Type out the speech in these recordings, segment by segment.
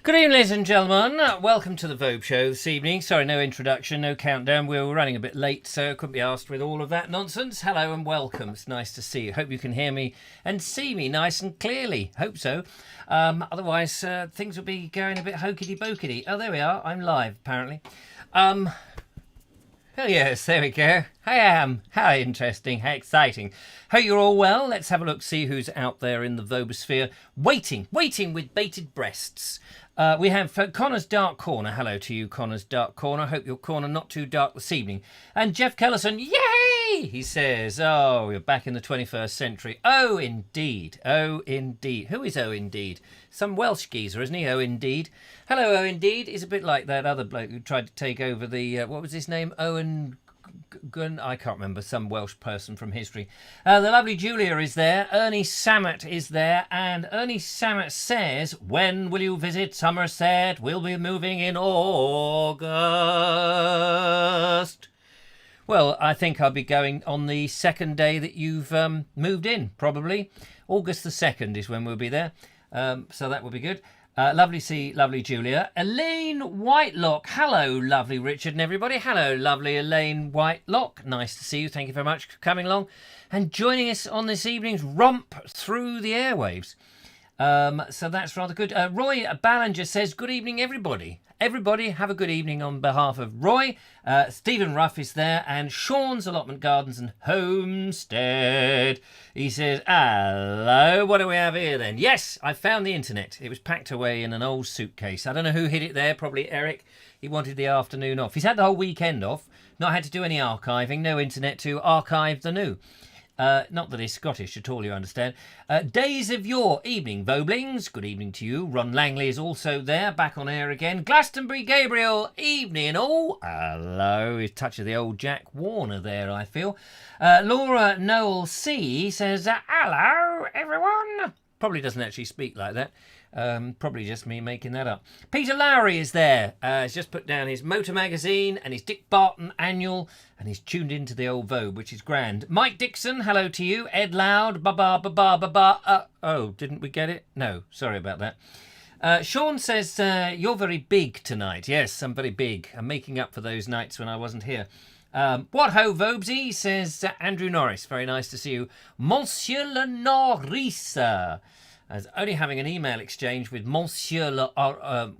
Good evening, ladies and gentlemen. Welcome to the Vobes Show this evening. Sorry, no introduction, no countdown. We were running a bit late, so couldn't be asked with all of that nonsense. Hello and welcome. It's nice to see you. Hope you can hear me and see me nice and clearly. Hope so. Otherwise, things will be going a bit hokey-pokey. Oh, there we are. I'm live, apparently. Oh yes, there we go. I am. How interesting, how exciting. Hope you're all well. Let's have a look, see who's out there in the Vobosphere. Waiting with bated breasts. We have Connor's Dark Corner. Hello to you, Connor's Dark Corner. Hope your corner not too dark this evening. And Jeff Kellison, yay! He says, oh, you're back in the 21st century. Oh, indeed. Oh, indeed. Who is Oh, indeed? Some Welsh geezer, isn't he? Oh, indeed. Hello, Oh, indeed. He's a bit like that other bloke who tried to take over the, what was his name? Owen... I can't remember, some Welsh person from history. The lovely Julia is there. Ernie Sammet is there. And Ernie Sammet says, when will you visit Somerset? We'll be moving in August. Well, I think I'll be going on the second day that you've moved in, probably. August the 2nd is when we'll be there. So that will be good. Lovely to see lovely Julia. Elaine Whitelock. Hello, lovely Richard and everybody. Hello, lovely Elaine Whitelock. Nice to see you. Thank you very much for coming along and joining us on this evening's romp through the airwaves. So that's rather good. Roy Ballinger says, good evening, everybody. Everybody have a good evening on behalf of Roy. Stephen Ruff is there, and Sean's Allotment Gardens and Homestead. He says, hello, what do we have here then? Yes, I found the internet. It was packed away in an old suitcase. I don't know who hid it there, probably Eric. He wanted the afternoon off. He's had the whole weekend off, not had to do any archiving, no internet to archive the new. Not that he's Scottish at all, you understand. Days of Yore, evening, Voblings. Good evening to you. Ron Langley is also there, back on air again. Glastonbury Gabriel, evening all. Hello, his touch of the old Jack Warner there, I feel. Laura Noel C says, hello, everyone. Probably doesn't actually speak like that. Probably just me making that up. Peter Lowry is there. He's just put down his Motor Magazine and his Dick Barton Annual, and he's tuned into the old Vogue, which is grand. Mike Dixon, hello to you. Ed Loud, ba-ba. Oh, didn't we get it? No, sorry about that. Sean says, you're very big tonight. Yes, I'm very big. I'm making up for those nights when I wasn't here. What ho, Vobesy, says Andrew Norris. Very nice to see you. Monsieur Le Norris. As only having an email exchange with Monsieur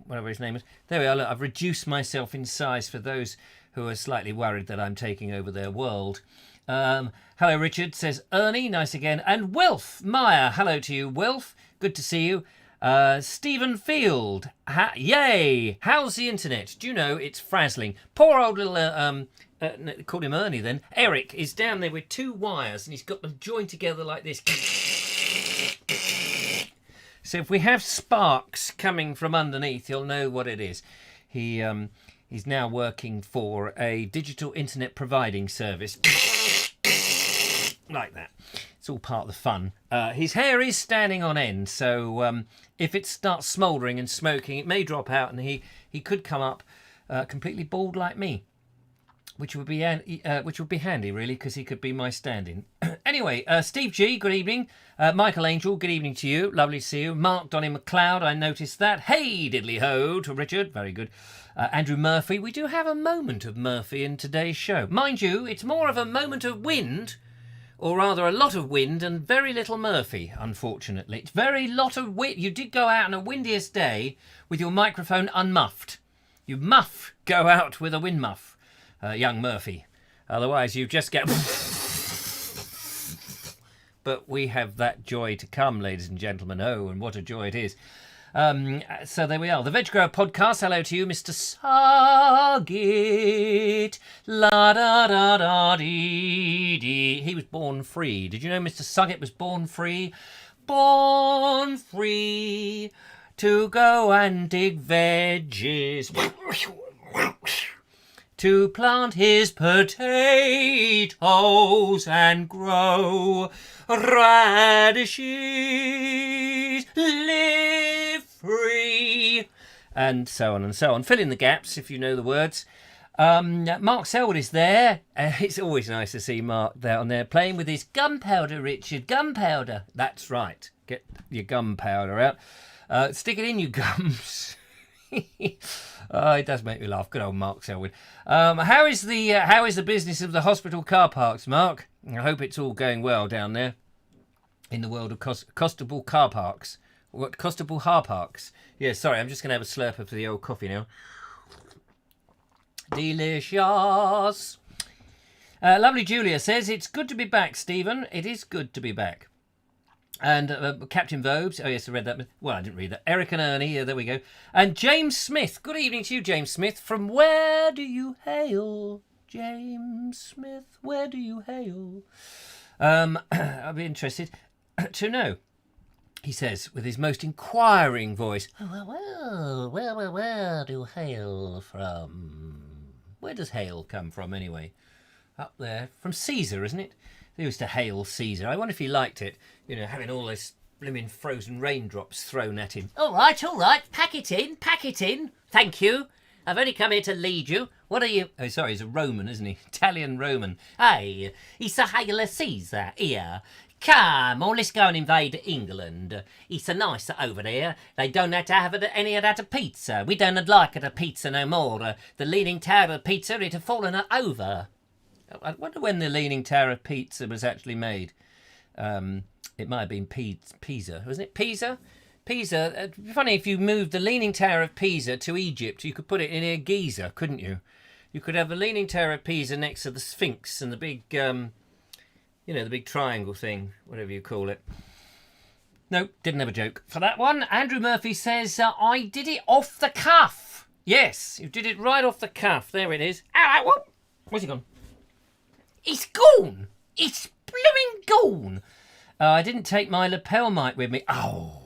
whatever his name is. There we are. Look, I've reduced myself in size for those who are slightly worried that I'm taking over their world. Hello, Richard, says Ernie. Nice again. And Wilf Meyer. Hello to you, Wilf. Good to see you. Stephen Field. Yay! How's the internet? Do you know, it's frazzling. Poor old little... called him Ernie then. Eric is down there with two wires and he's got them joined together like this. So if we have sparks coming from underneath, you'll know what it is. He's now working for a digital internet providing service. Like that. It's all part of the fun. His hair is standing on end, so if it starts smouldering and smoking, it may drop out and he could come up completely bald like me. Which would be handy, really, because he could be my stand-in. Anyway, Steve G, good evening. Michael Angel, good evening to you. Lovely to see you. Mark Donny McLeod, I noticed that. Hey, diddly-ho to Richard. Very good. Andrew Murphy. We do have a moment of Murphy in today's show. Mind you, it's more of a moment of wind, or rather a lot of wind and very little Murphy, unfortunately. It's very lot of wind. You did go out on a windiest day with your microphone unmuffed. You go out with a wind muff. Young Murphy. Otherwise, you just get... But we have that joy to come, ladies and gentlemen. Oh, and what a joy it is. So there we are. The Veg Grower Podcast. Hello to you, Mr. Sargit. La-da-da-da-dee-dee. He was born free. Did you know Mr. Suggett was born free? Born free to go and dig veggies. To plant his potatoes and grow radishes, live free, and so on and so on. Fill in the gaps if you know the words. Mark Selwood is there. It's always nice to see Mark there on there playing with his gunpowder, Richard. Gunpowder. That's right. Get your gunpowder out. Stick it in your gums. Oh, it does make me laugh. Good old Mark Selwyn. How is the business of the hospital car parks, Mark? I hope it's all going well down there in the world of costable car parks. What costable car parks? Yeah, sorry, I'm just going to have a slurp of the old coffee now. Delicious. Lovely Julia says, it's good to be back, Stephen. It is good to be back. And Captain Vobes. Oh, yes, I read that. Well, I didn't read that. Eric and Ernie. There we go. And James Smith. Good evening to you, James Smith. From where do you hail? James Smith, where do you hail? I'll be interested to know. He says, with his most inquiring voice, well, where do you hail from? Where does hail come from, anyway? Up there. From Caesar, isn't it? They used to hail Caesar. I wonder if he liked it, you know, having all those blimmin' frozen raindrops thrown at him. All right. Pack it in. Thank you. I've only come here to lead you. What are you? Oh, sorry, he's a Roman, isn't he? Italian Roman. Hey, it's a hail of Caesar here. Come on, let's go and invade England. It's a nicer over there. They don't have to have any of that pizza. We don't like it a pizza no more. The Leaning Tower of Pizza, it have fallen over. I wonder when the Leaning Tower of Pizza was actually made. It might have been Pisa, wasn't it? Pisa? It'd be funny if you moved the Leaning Tower of Pisa to Egypt. You could put it in near Giza, couldn't you? You could have the Leaning Tower of Pisa next to the Sphinx and the big, the big triangle thing, whatever you call it. Nope, didn't have a joke for that one. Andrew Murphy says, I did it off the cuff. Yes, you did it right off the cuff. There it is. Ow, what? Where's he gone? It's gone. It's blooming gone. I didn't take my lapel mic with me. Oh.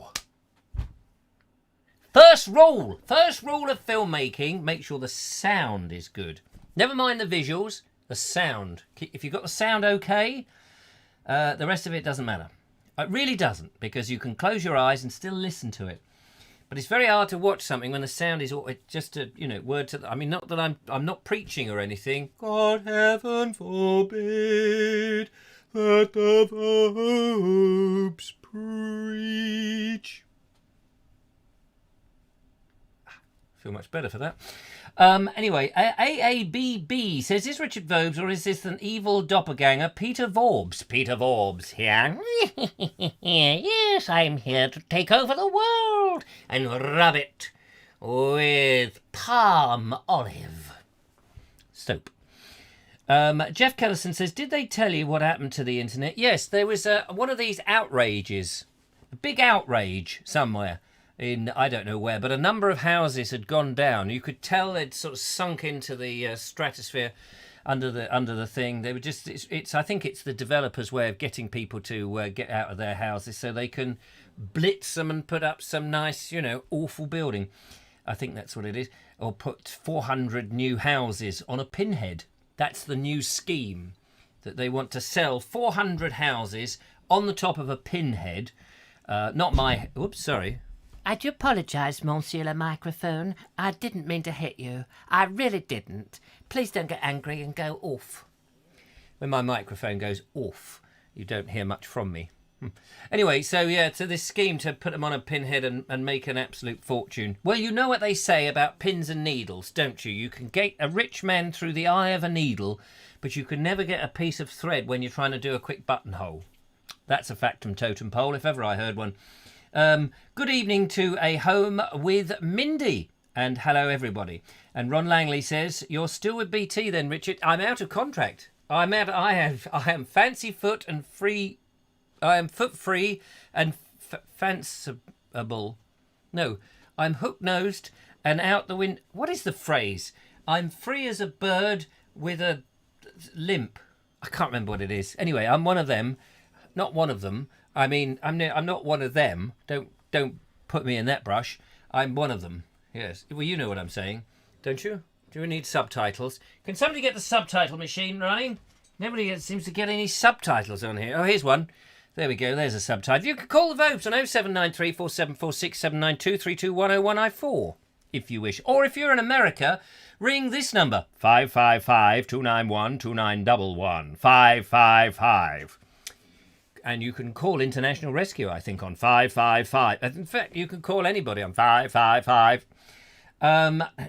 First rule of filmmaking, make sure the sound is good. Never mind the visuals, the sound. If you've got the sound okay, the rest of it doesn't matter. It really doesn't, because you can close your eyes and still listen to it. But it's very hard to watch something when the sound is just a, word to... I mean, not that I'm not preaching or anything. God, heaven forbid that the Vobes preach. Feel much better for that. Anyway, AABB says, is Richard Vobes or is this an evil doppelganger, Peter Vobes? Peter Vobes here. Yes, I'm here to take over the world and rub it with palm olive soap. Jeff Kellison says, did they tell you what happened to the internet? Yes, there was one of these outrages, a big outrage somewhere. In I don't know where, but a number of houses had gone down. You could tell they'd sort of sunk into the stratosphere under the thing. They were just I think it's the developers' way of getting people to get out of their houses so they can blitz them and put up some nice, awful building. I think that's what it is. Or put 400 new houses on a pinhead. That's the new scheme, that they want to sell 400 houses on the top of a pinhead. Oops, sorry. I do apologise, Monsieur le Microphone. I didn't mean to hit you. I really didn't. Please don't get angry and go off. When my microphone goes off, you don't hear much from me. Anyway, so this scheme to put them on a pinhead and make an absolute fortune. Well, you know what they say about pins and needles, don't you? You can get a rich man through the eye of a needle, but you can never get a piece of thread when you're trying to do a quick buttonhole. That's a factum totem pole, if ever I heard one. Good evening to a home with Mindy, and hello everybody. And Ron Langley says, you're still with BT then, Richard? I'm out of contract. I am fancy foot and free. I am foot free and fanciful. No, I'm hook-nosed and out the wind. What is the phrase? I'm free as a bird with a limp. I can't remember what it is. Anyway, I'm one of them. Not one of them. I mean, I'm not one of them. Don't put me in that brush. I'm one of them. Yes. Well, you know what I'm saying, don't you? Do we need subtitles? Can somebody get the subtitle machine running? Nobody seems to get any subtitles on here. Oh, here's one. There we go. There's a subtitle. You can call the Vobes on 0793 4746 792 3210194 if you wish. Or if you're in America, ring this number, 555-291-2911. 555. And you can call International Rescue, I think, on 555. In fact, you can call anybody on 555.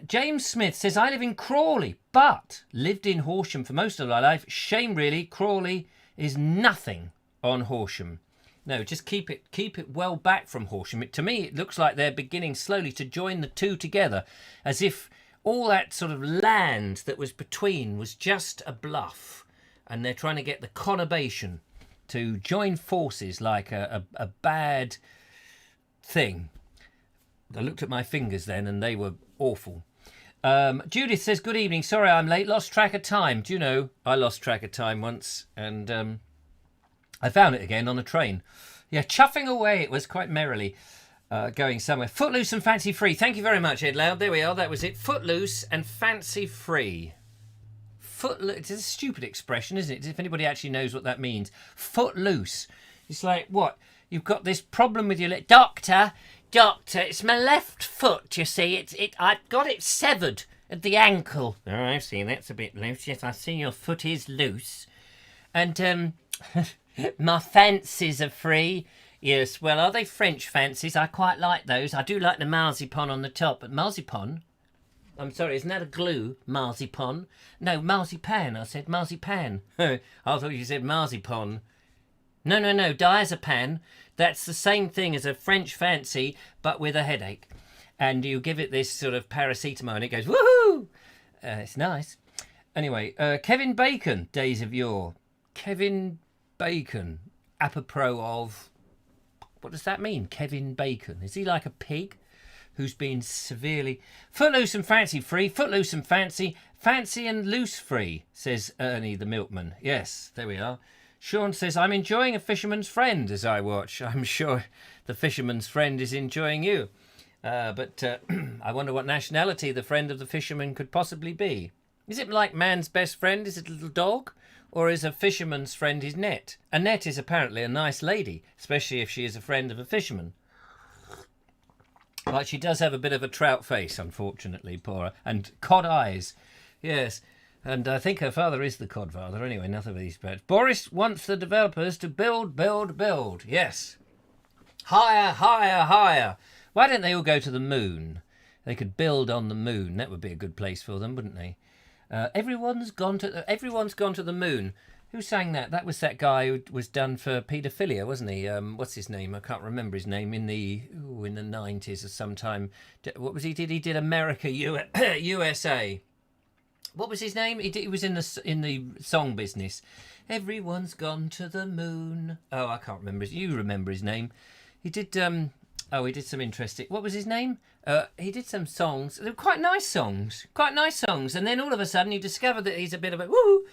James Smith says, I live in Crawley, but lived in Horsham for most of my life. Shame, really. Crawley is nothing on Horsham. No, just keep it well back from Horsham. To me, it looks like they're beginning slowly to join the two together, as if all that sort of land that was between was just a bluff, and they're trying to get the conurbation to join forces like a bad thing. I looked at my fingers then, and they were awful. Judith says, good evening. Sorry I'm late. Lost track of time. Do you know, I lost track of time once, and I found it again on a train. Yeah, chuffing away. It was quite merrily going somewhere. Footloose and fancy free. Thank you very much, Ed Loud. There we are. That was it. Footloose and fancy free. It's a stupid expression, isn't it? If anybody actually knows what that means. Footloose. It's like, what? You've got this problem with your leg. Doctor, it's my left foot, you see. I've got it severed at the ankle. Oh, I see. That's a bit loose. Yes, I see your foot is loose. And, my fancies are free. Yes, well, are they French fancies? I quite like those. I do like the marzipan on the top, but marzipan? I'm sorry, isn't that a glue? Marzipan? No, marzipan. I said marzipan. I thought you said marzipan. No, diazepam. That's the same thing as a French fancy, but with a headache. And you give it this sort of paracetamol and it goes, woohoo! It's nice. Anyway, Kevin Bacon, Days of Yore. Kevin Bacon, apropos of... What does that mean, Kevin Bacon? Is he like a pig who's been severely... Footloose and fancy free, footloose and fancy and loose free, says Ernie the milkman. Yes, there we are. Sean says, I'm enjoying A Fisherman's Friend as I watch. I'm sure the fisherman's friend is enjoying you. But I wonder what nationality the friend of the fisherman could possibly be. Is it like man's best friend? Is it a little dog? Or is a fisherman's friend his net? A net is apparently a nice lady, especially if she is a friend of a fisherman. But she does have a bit of a trout face, unfortunately, poor her. And cod eyes. Yes. And I think her father is the codfather. Anyway, enough of these bad. Boris wants the developers to build. Yes. Higher. Why don't they all go to the moon? They could build on the moon. That would be a good place for them, wouldn't they? Everyone's gone to the moon. Who sang that? That was that guy who was done for paedophilia, wasn't he? What's his name? I can't remember his name. In the 90s or sometime. What was he did? He did America, USA. What was his name? He was in the song business. Everyone's gone to the moon. Oh, I can't remember. You remember his name? He did. He did some interesting... What was his name? He did some songs. They were quite nice songs. And then all of a sudden you discover that he's a bit of a woo.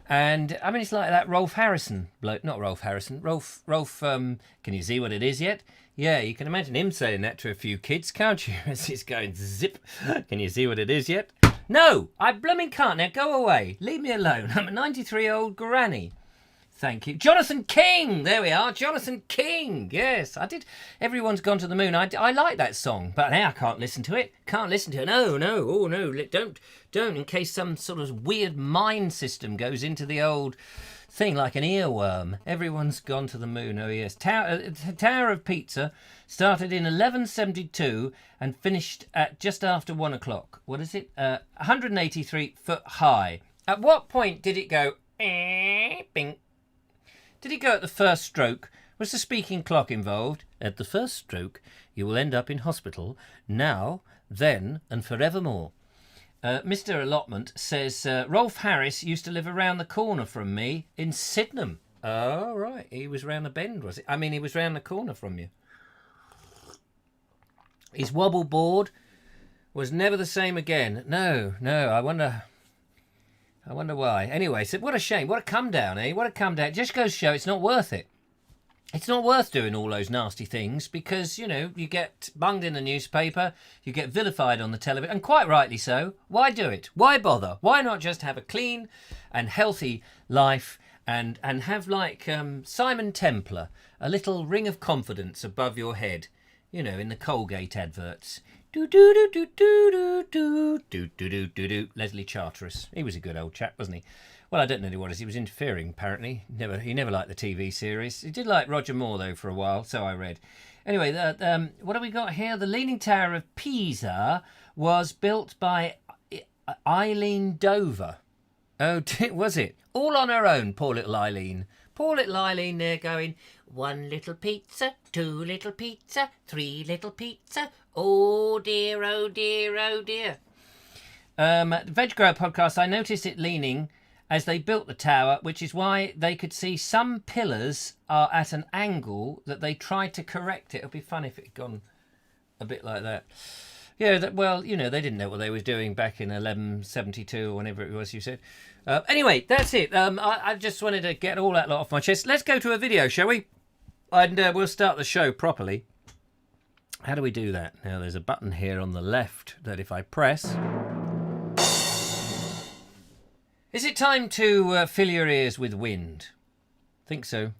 And, I mean, it's like that Rolf Harrison bloke. Not Rolf Harrison. Rolf, can you see what it is yet? Yeah, you can imagine him saying that to a few kids, can't you? As he's going zip. Can you see what it is yet? No, I blooming can't. Now go away. Leave me alone. I'm a 93-year-old granny. Thank you. Jonathan King! There we are. Jonathan King! Yes, I did. Everyone's Gone to the Moon. I like that song, but now I can't listen to it. No. Oh, no. Don't. In case some sort of weird mind system goes into the old thing like an earworm. Everyone's Gone to the Moon. Oh, yes. Tower of Pizza started in 1172 and finished at just after 1 o'clock. What is it? 183 foot high. At what point did it go... Bing. Did it go at the first stroke? Was the speaking clock involved? At the first stroke, you will end up in hospital, now, then, and forevermore. Mr. Allotment says, Rolf Harris used to live around the corner from me in Sydenham. Oh, right. He was round the bend, was it? I mean, he was round the corner from you. His wobble board was never the same again. No, I wonder why. Anyway, so what a shame. What a come down, eh? What a come down. It just goes to show it's not worth it. It's not worth doing all those nasty things because, you get bunged in the newspaper, you get vilified on the television, and quite rightly so. Why do it? Why bother? Why not just have a clean and healthy life and have like Simon Templar, a little ring of confidence above your head, in the Colgate adverts. Leslie Charteris. He was a good old chap, wasn't he? Well, I don't know what it was. He was interfering, apparently. He never liked the TV series. He did like Roger Moore, though, for a while, so I read. Anyway, what have we got here? The Leaning Tower of Pisa was built by Eileen Dover. Oh, was it? All on her own, poor little Eileen. Poor little Eileen there going, 1 little pizza, 2 little pizza, 3 little pizza. Oh dear, oh dear, oh dear. Veg Grower Podcast, I noticed it leaning as they built the tower, which is why they could see some pillars are at an angle that they tried to correct it. It would be fun if it had gone a bit like that. Yeah, well, you know, they didn't know what they were doing back in 1172 or whenever it was you said. Anyway, that's it. I just wanted to get all that lot off my chest. Let's go to a video, shall we? And we'll start the show properly. How do we do that? Now, there's a button here on the left that if I press... Is it time to fill your ears with wind? Think so.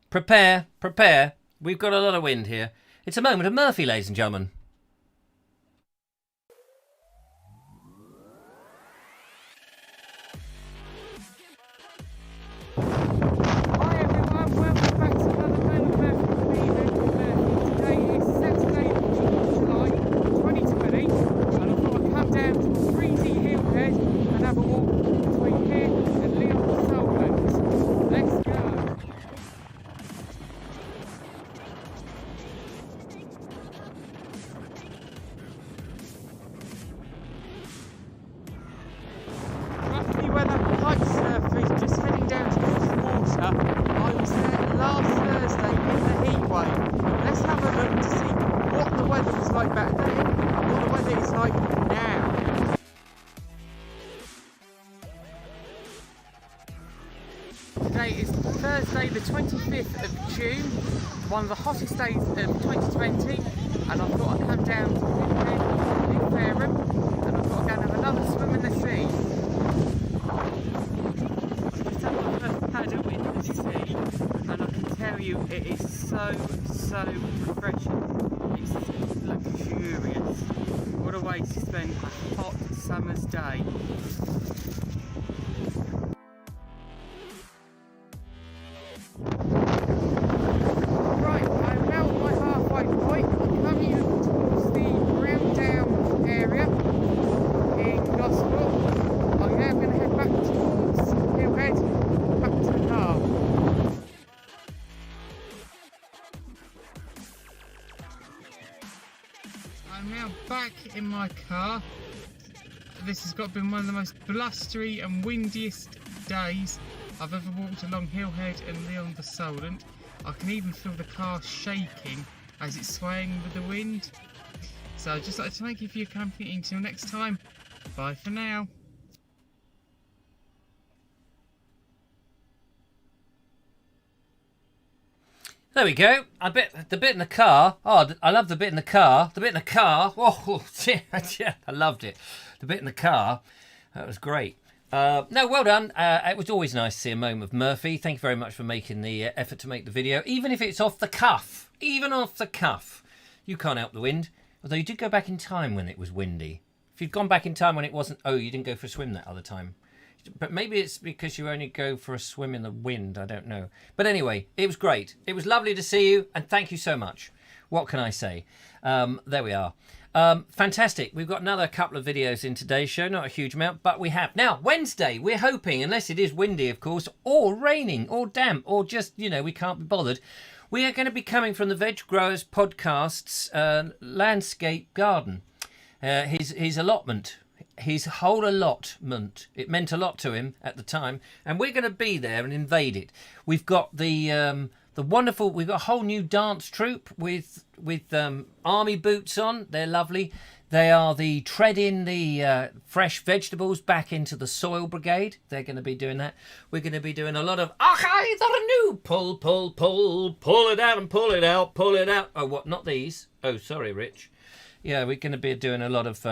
Prepare, prepare. We've got a lot of wind here. It's a moment of Murphy, ladies and gentlemen. Hi everyone, welcome back to another moment of Murphy with me, Murphy. Today is Saturday, July 2020, and I thought I'd come down to breezy Hillhead and have a walk between here and Leon Solomons. Let's go. Roughly where that kite surfer is, just heading down towards the water. I was there last Thursday in the heat wave. Let's have a look to see what the weather was like back then and what the weather is like now. Today is Thursday the 25th of June, one of the hottest days of 2020, and I thought I'd come down to Hillhead in Fareham and I thought I'd go and have another swim in the sea. Had a wind in the sea, and I can tell you it is so refreshing. It's luxurious. What a way to spend a hot summer's day. Right, I'm now at my halfway point. I'm coming towards the Round Down area in Gosport. I'm now going to head back towards Hillhead, back to the car. I'm now back in my car. This has got been one of the most blustery and windiest days I've ever walked along Hillhead and Leon the Solent. I can even feel the car shaking as it's swaying with the wind. So I'd just like to thank you for your company. Until next time, bye for now. There we go. I bet the bit in the car. Oh, I love the bit in the car. The bit in the car. Oh, yeah, I loved it. The bit in the car. That was great. No, well done. It was always nice to see a moment of Murphy. Thank you very much for making the effort to make the video, even if it's off the cuff. Even off the cuff. You can't help the wind. Although you did go back in time when it was windy. If you'd gone back in time when it wasn't... Oh, you didn't go for a swim that other time. But maybe it's because you only go for a swim in the wind. I don't know. But anyway, it was great. It was lovely to see you. And thank you so much. What can I say? There we are. Fantastic. We've got another couple of videos in today's show. Not a huge amount, but we have. Now, Wednesday, we're hoping, unless it is windy, of course, or raining, or damp, or just, you know, we can't be bothered. We are going to be coming from the Veg Growers Podcast's landscape garden. His allotment. His whole allotment. It meant a lot to him at the time. And we're going to be there and invade it. We've got the wonderful... We've got a whole new dance troupe with army boots on. They're lovely. They are the tread in the fresh vegetables back into the soil brigade. They're going to be doing that. We're going to be doing a lot of achai the new pull it out and pull it out, pull it out. Oh, what? Not these. Oh, sorry, Rich. Yeah, we're going to be doing a lot of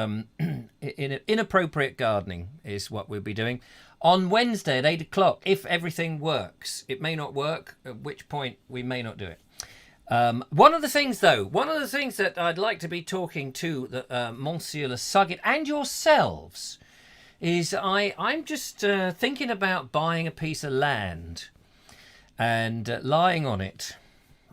inappropriate gardening is what we'll be doing on Wednesday at 8 o'clock. If everything works, it may not work, at which point we may not do it. One of the things that I'd like to be talking to Monsieur Le Sugget and yourselves is I'm just thinking about buying a piece of land and lying on it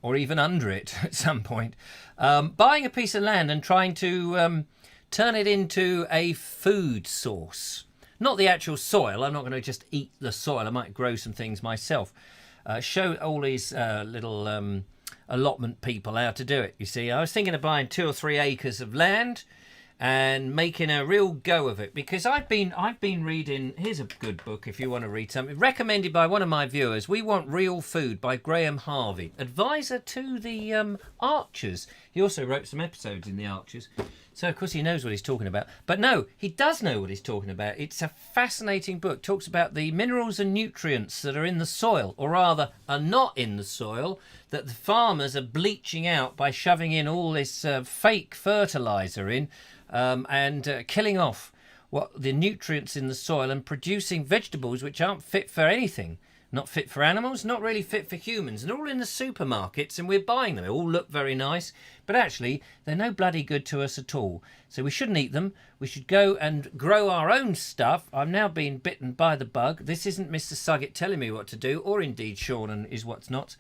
or even under it at some point. Buying a piece of land and trying to turn it into a food source. Not the actual soil. I'm not going to just eat the soil. I might grow some things myself. Show all these little allotment people how to do it. You see, I was thinking of buying 2 or 3 acres of land and making a real go of it, because I've been reading. Here's a good book if you want to read something, recommended by one of my viewers. We Want Real Food by Graham Harvey, advisor to the Archers. He also wrote some episodes in the Archers, so of course he knows what he's talking about. But no, he does know what he's talking about. It's a fascinating book. Talks about the minerals and nutrients that are in the soil, or rather are not in the soil, that the farmers are bleaching out by shoving in all this fake fertilizer in, and killing off what the nutrients in the soil and producing vegetables which aren't fit for anything. Not fit for animals, not really fit for humans. And all in the supermarkets, and we're buying them. They all look very nice, but actually they're no bloody good to us at all. So we shouldn't eat them. We should go and grow our own stuff. I'm now being bitten by the bug. This isn't Mr. Suggett telling me what to do, or indeed Sean and is what's not.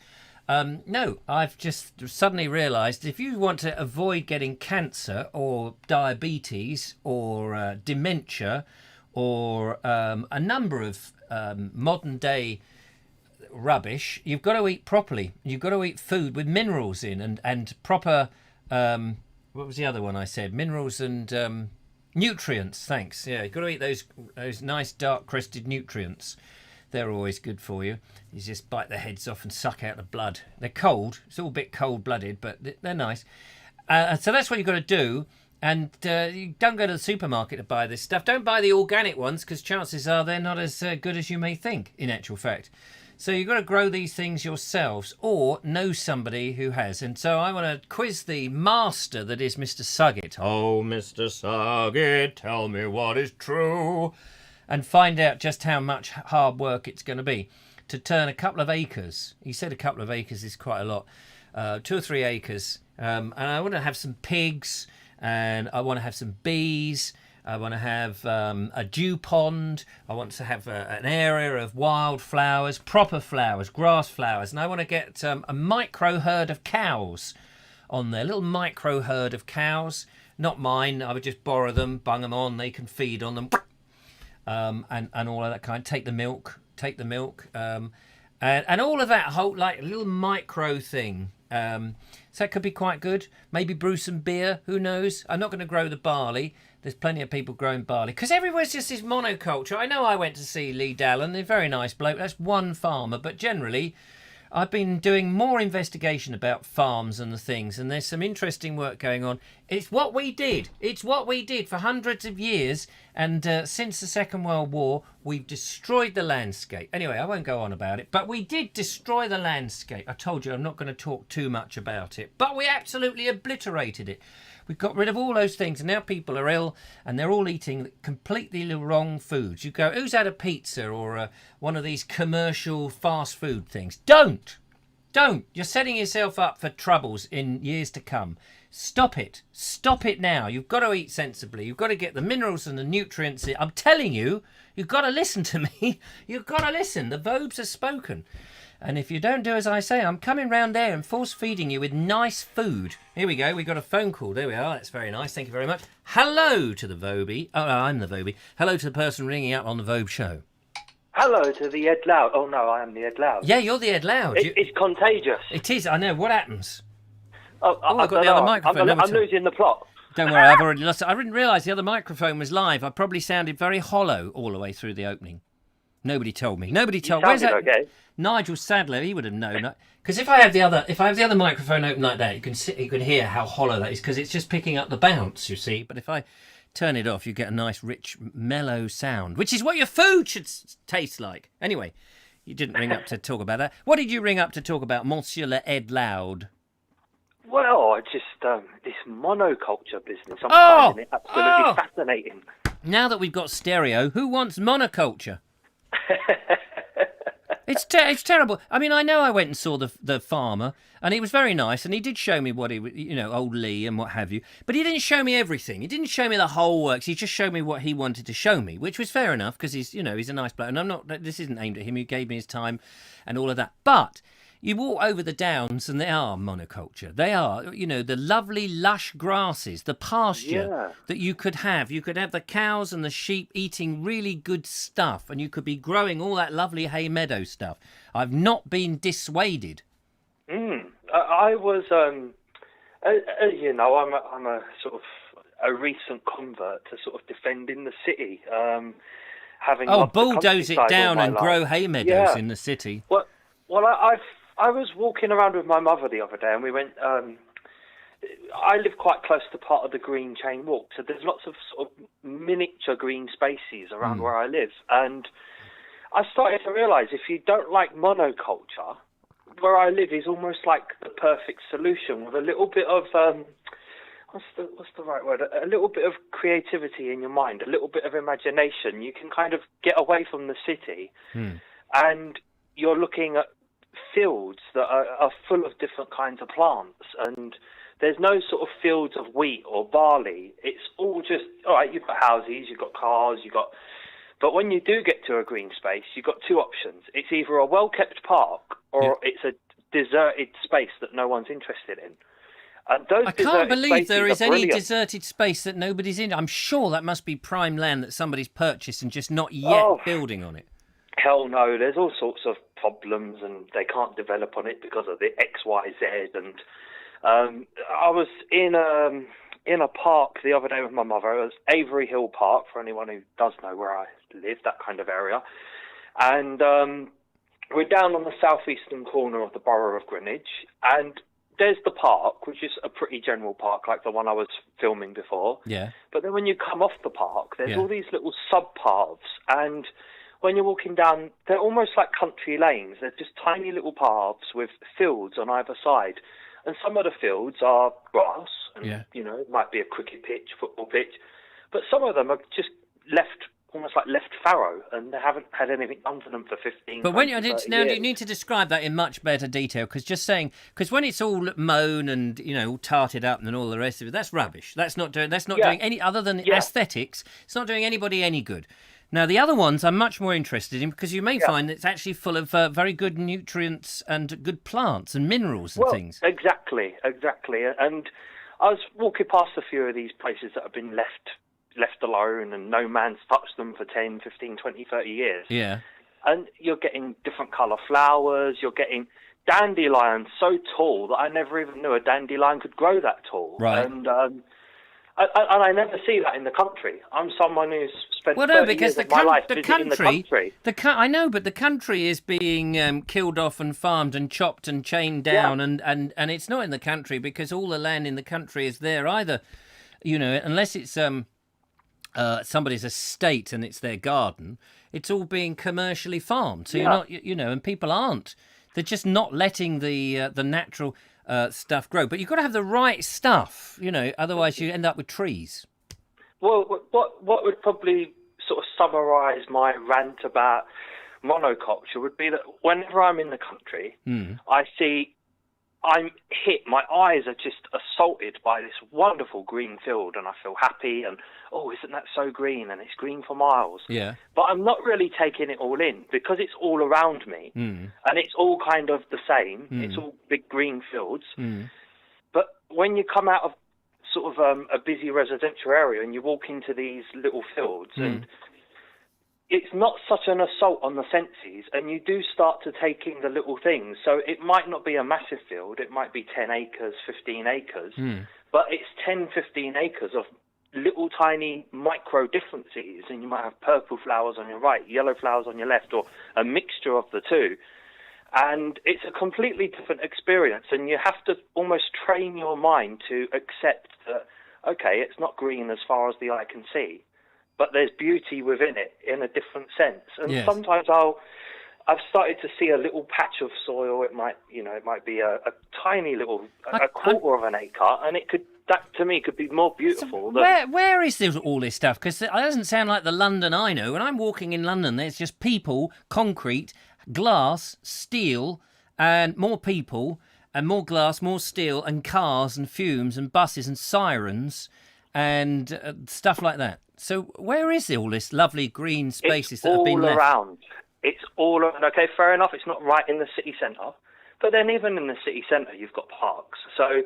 No, I've just suddenly realised if you want to avoid getting cancer or diabetes or dementia or a number of modern day rubbish, you've got to eat properly. You've got to eat food with minerals in and proper, what was the other one I said? Minerals and nutrients, thanks. Yeah, you've got to eat those nice dark crested nutrients. They're always good for you. You just bite their heads off and suck out the blood. They're cold. It's all a bit cold-blooded, but they're nice. So that's what you've got to do. And you don't go to the supermarket to buy this stuff. Don't buy the organic ones, because chances are they're not as good as you may think, in actual fact. So you've got to grow these things yourselves, or know somebody who has. And so I want to quiz the master that is Mr. Suggett. Oh, Mr. Suggett, tell me what is true. And find out just how much hard work it's going to be to turn a couple of acres. He said a couple of acres is quite a lot. 2 or 3 acres. And I want to have some pigs, and I want to have some bees. I want to have a dew pond. I want to have an area of wildflowers, proper flowers, grass flowers. And I want to get a micro herd of cows on there. A little micro herd of cows. Not mine. I would just borrow them, bung them on. They can feed on them. And all of that kind. Take the milk, and all of that whole like little micro thing. So that could be quite good. Maybe brew some beer. Who knows? I'm not going to grow the barley. There's plenty of people growing barley because everywhere's just this monoculture. I know I went to see Lee Dallon. They're a very nice bloke. That's one farmer, but generally, I've been doing more investigation about farms and the things, and there's some interesting work going on. It's what we did. It's what we did for hundreds of years, and since the Second World War, we've destroyed the landscape. Anyway, I won't go on about it, but we did destroy the landscape. I told you I'm not going to talk too much about it, but we absolutely obliterated it. We got rid of all those things, and now people are ill, and they're all eating completely the wrong foods. You go, who's had a pizza or one of these commercial fast food things? Don't. You're setting yourself up for troubles in years to come. Stop it. Stop it now. You've got to eat sensibly. You've got to get the minerals and the nutrients in. I'm telling you, you've got to listen to me. You've got to listen. The Vobes have spoken. And if you don't do as I say, I'm coming round there and force-feeding you with nice food. Here we go. We got a phone call. There we are. That's very nice. Thank you very much. Hello to the Vobie. Oh, no, I'm the Vobie. Hello to the person ringing up on the Vobe show. Hello to the Ed Loud. Oh, no, I am the Ed Loud. Yeah, you're the Ed Loud. It's contagious. It is. I know. What happens? Oh, I've got the other microphone. I'm losing the plot. Don't worry, I've already lost it. I didn't realise the other microphone was live. I probably sounded very hollow all the way through the opening. Nobody told me. Where's that? Okay. Nigel Sadler, he would have known. Because if I have the other microphone open like that, you can hear how hollow that is because it's just picking up the bounce, you see. But if I turn it off, you get a nice, rich, mellow sound, which is what your food should taste like. Anyway, you didn't ring up to talk about that. What did you ring up to talk about, Monsieur Le Ed Loud? Well, I just this monoculture business. I'm finding it absolutely fascinating. Now that we've got stereo, who wants monoculture? It's terrible. I mean, I know I went and saw the farmer, and he was very nice, and he did show me what old Lee and what have you. But he didn't show me everything. He didn't show me the whole works. He just showed me what he wanted to show me, which was fair enough because he's a nice bloke. And this isn't aimed at him. He gave me his time and all of that. But You walk over the downs and they are monoculture. They are, you know, the lovely lush grasses, the pasture that you could have. You could have the cows and the sheep eating really good stuff, and you could be growing all that lovely hay meadow stuff. I've not been dissuaded. I was, you know, I'm a sort of a recent convert to sort of defending the city. Having bulldoze it down and grow hay meadows in the city. Well, I was walking around with my mother the other day, and we went. I live quite close to part of the Green Chain Walk, so there's lots of sort of miniature green spaces around where I live, and I started to realise if you don't like monoculture, where I live is almost like the perfect solution with a little bit of what's the right word? A little bit of creativity in your mind, a little bit of imagination. You can kind of get away from the city, and you're looking at fields that are full of different kinds of plants, and there's no sort of fields of wheat or barley. It's all just, all right, you've got houses, you've got cars, but when you do get to a green space, you've got two options. It's either a well-kept park or it's a deserted space that no one's interested in. And those I can't believe there is any brilliant. deserted space that nobody's in. I'm sure that must be prime land that somebody's purchased and just not yet building on it. Hell no, there's all sorts of problems, and they can't develop on it because of the X, Y, Z. And I was in a park the other day with my mother. It was Avery Hill Park, for anyone who does know where I live, that kind of area. And we're down on the southeastern corner of the borough of Greenwich, and there's the park, which is a pretty general park, like the one I was filming before. Yeah. But then when you come off the park, there's all these little sub-paths, and when you're walking down, they're almost like country lanes. They're just tiny little paths with fields on either side. And some of the fields are grass, and, you know, it might be a cricket pitch, football pitch, but some of them are just almost like left fallow, and they haven't had anything done to them for 15 But when years. you need to describe that in much better detail, because when it's all mown and, you know, all tarted up and all the rest of it, that's rubbish. That's not doing any other than aesthetics. It's not doing anybody any good. Now, the other ones I'm much more interested in, because you may find it's actually full of very good nutrients and good plants and minerals and things. Exactly. And I was walking past a few of these places that have been left alone, and no man's touched them for 10, 15, 20, 30 years. Yeah. And you're getting different colour flowers, you're getting dandelions so tall that I never even knew a dandelion could grow that tall. Right. And I never see that in the country. I'm someone who's spent 30 years of my life visiting the country. I know, but the country is being killed off and farmed and chopped and chained down, and it's not in the country because all the land in the country is there either, you know, unless it's somebody's estate and it's their garden, it's all being commercially farmed. So you're not, you know, and people aren't. They're just not letting the natural stuff grow. But you've got to have the right stuff, you know, otherwise you end up with trees. Well, what would probably sort of summarise my rant about monoculture would be that whenever I'm in the country, I'm hit, my eyes are just assaulted by this wonderful green field, and I feel happy, and isn't that so green, and it's green for miles. Yeah. But I'm not really taking it all in because it's all around me, and it's all kind of the same. It's all big green fields. But when you come out of sort of a busy residential area and you walk into these little fields, and it's not such an assault on the senses, and you do start to take in the little things. So it might not be a massive field, it might be 10 acres, 15 acres, but it's 10, 15 acres of little tiny micro differences, and you might have purple flowers on your right, yellow flowers on your left, or a mixture of the two. And it's a completely different experience, and you have to almost train your mind to accept that, okay, it's not green as far as the eye can see, but there's beauty within it in a different sense. And sometimes I've started to see a little patch of soil. It might be a tiny little, a quarter of an acre, and that to me could be more beautiful. So where is all this stuff? Because it doesn't sound like the London I know. When I'm walking in London, there's just people, concrete, glass, steel, and more people, and more glass, more steel, and cars, and fumes, and buses, and sirens, and stuff like that. So where is all this lovely green spaces that have been left? It's all around. It's all around. Okay, fair enough. It's not right in the city centre, But then even in the city centre, you've got parks. So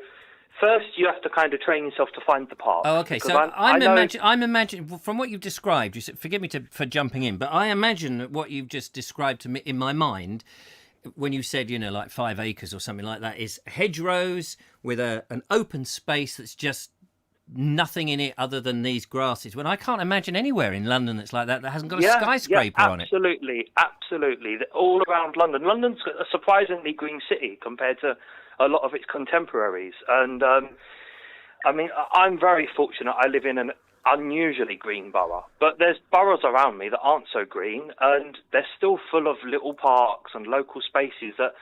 first you have to kind of train yourself to find the park. Oh, okay. So I'm imagining, from what you've described, forgive me for jumping in, but I imagine what you've just described to me in my mind, when you said, like 5 acres or something like that, is hedgerows with an open space that's just nothing in it other than these grasses. When I can't imagine anywhere in London that's like that hasn't got a skyscraper on it. Absolutely. All around London. London's a surprisingly green city compared to a lot of its contemporaries. And, I'm very fortunate. I live in an unusually green borough. But there's boroughs around me that aren't so green, and they're still full of little parks and local spaces that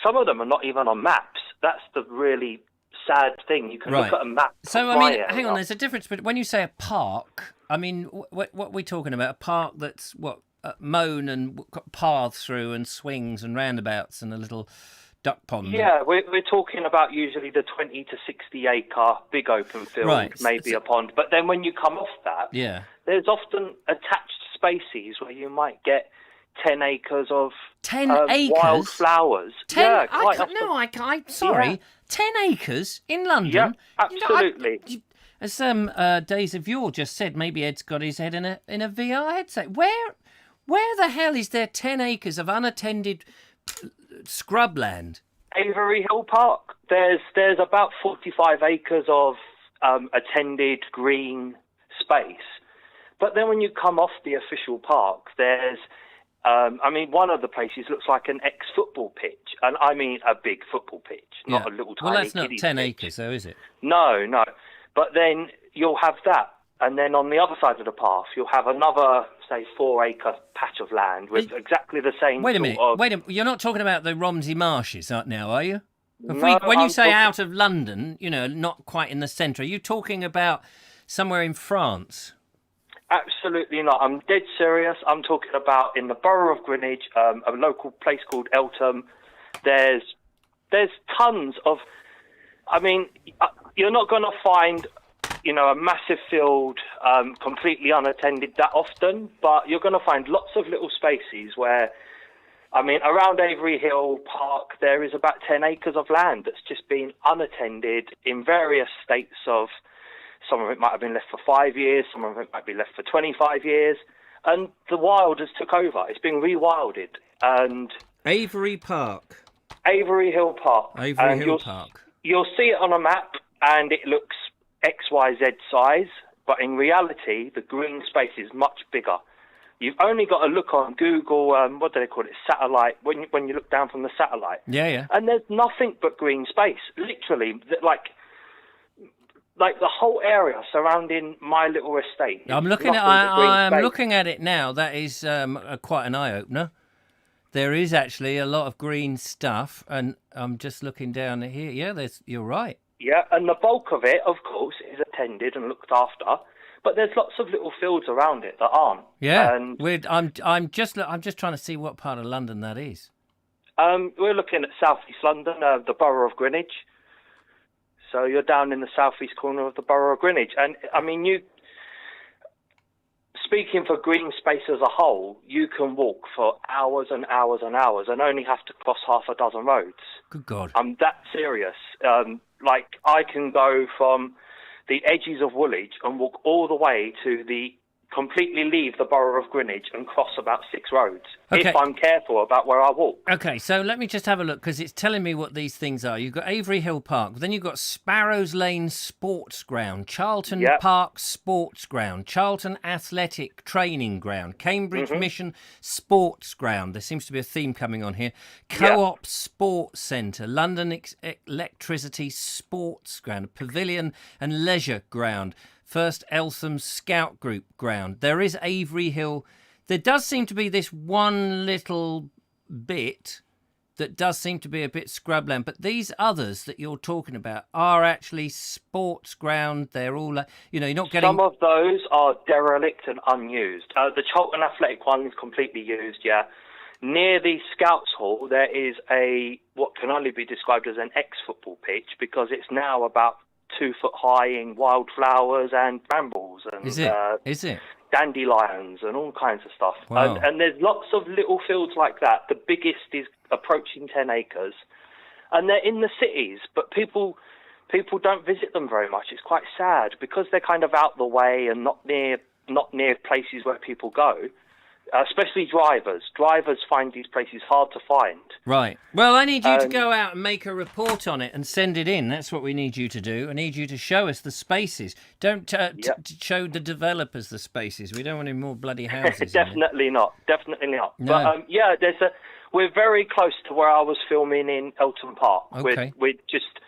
some of them are not even on maps. That's the really sad thing. You can look at a map. So, hang on, there's a difference. But when you say a park, what are we talking about? A park that's mown and got paths through and swings and roundabouts and a little duck pond. Yeah, we're talking about usually the 20 to 60 acre big open field, maybe a pond. But then when you come off that, there's often attached spaces where you might get 10 acres of 10 acres? Wild flowers. 10? Yeah, I can't. Sorry. Yeah. 10 acres in London? Yeah, absolutely. As Days of Yore just said, maybe Ed's got his head in a VR headset. Where the hell is there 10 acres of unattended scrubland? Avery Hill Park. There's about 45 acres of attended green space. But then when you come off the official park, there's one of the places looks like an ex-football pitch, and I mean a big football pitch, not a little tiny. Well, that's not 10 pitch. acres, though, is it? No. But then you'll have that, and then on the other side of the path, you'll have another, say, 4-acre patch of land with exactly the same. Wait a minute. You're not talking about the Romsey Marshes now, are you? No, when you say out of London, not quite in the centre, are you talking about somewhere in France? Absolutely not. I'm dead serious. I'm talking about in the borough of Greenwich, a local place called Eltham. There's tons of. You're not going to find, a massive field completely unattended that often, but you're going to find lots of little spaces where, around Avery Hill Park, there is about 10 acres of land that's just been unattended in various states of. Some of it might have been left for 5 years, some of it might be left for 25 years, and the wild has took over. It's been rewilded. And Avery Hill Park. Avery Hill Park. You'll see it on a map, and it looks XYZ size, but in reality, the green space is much bigger. You've only got to look on Google, what do they call it, satellite, when you look down from the satellite. Yeah. And there's nothing but green space, literally, like the whole area surrounding my little estate. I'm looking at it now. That is quite an eye-opener. There is actually a lot of green stuff, and I'm just looking down here. Yeah, you're right. Yeah, and the bulk of it, of course, is attended and looked after. But there's lots of little fields around it that aren't. Yeah, I'm just trying to see what part of London that is. We're looking at South East London, the borough of Greenwich. So you're down in the southeast corner of the borough of Greenwich. And, speaking for green space as a whole, you can walk for hours and hours and hours and only have to cross half a dozen roads. Good God. I'm that serious. I can go from the edges of Woolwich and walk all the way to completely leave the borough of Greenwich and cross about 6 roads, if I'm careful about where I walk. Okay, so let me just have a look, because it's telling me what these things are. You've got Avery Hill Park, then you've got Sparrows Lane Sports Ground, Charlton Park Sports Ground, Charlton Athletic Training Ground, Cambridge Mission Sports Ground. There seems to be a theme coming on here. Co-op Sports Centre, London Electricity Sports Ground, Pavilion and Leisure Ground, First Eltham Scout Group Ground. There is Avery Hill. There does seem to be this one little bit that does seem to be a bit scrubland, but these others that you're talking about are actually sports ground. They're all, you're not getting... Some of those are derelict and unused. The Charlton Athletic one is completely used, yeah. Near the Scouts Hall, there is what can only be described as an ex-football pitch, because it's now about 2 foot high in wildflowers and brambles and Is it? Dandelions and all kinds of stuff. Wow. And there's lots of little fields like that. The biggest is approaching 10 acres. and they're in the cities, but people don't visit them very much. It's quite sad because they're kind of out the way and not near places where people go. Especially drivers. Drivers find these places hard to find. Right. Well, I need you to go out and make a report on it and send it in. That's what we need you to do. I need you to show us the spaces. Don't show the developers the spaces. We don't want any more bloody houses. Definitely not. Definitely not. No. But yeah, we're very close to where I was filming in Elton Park. Okay. We're just,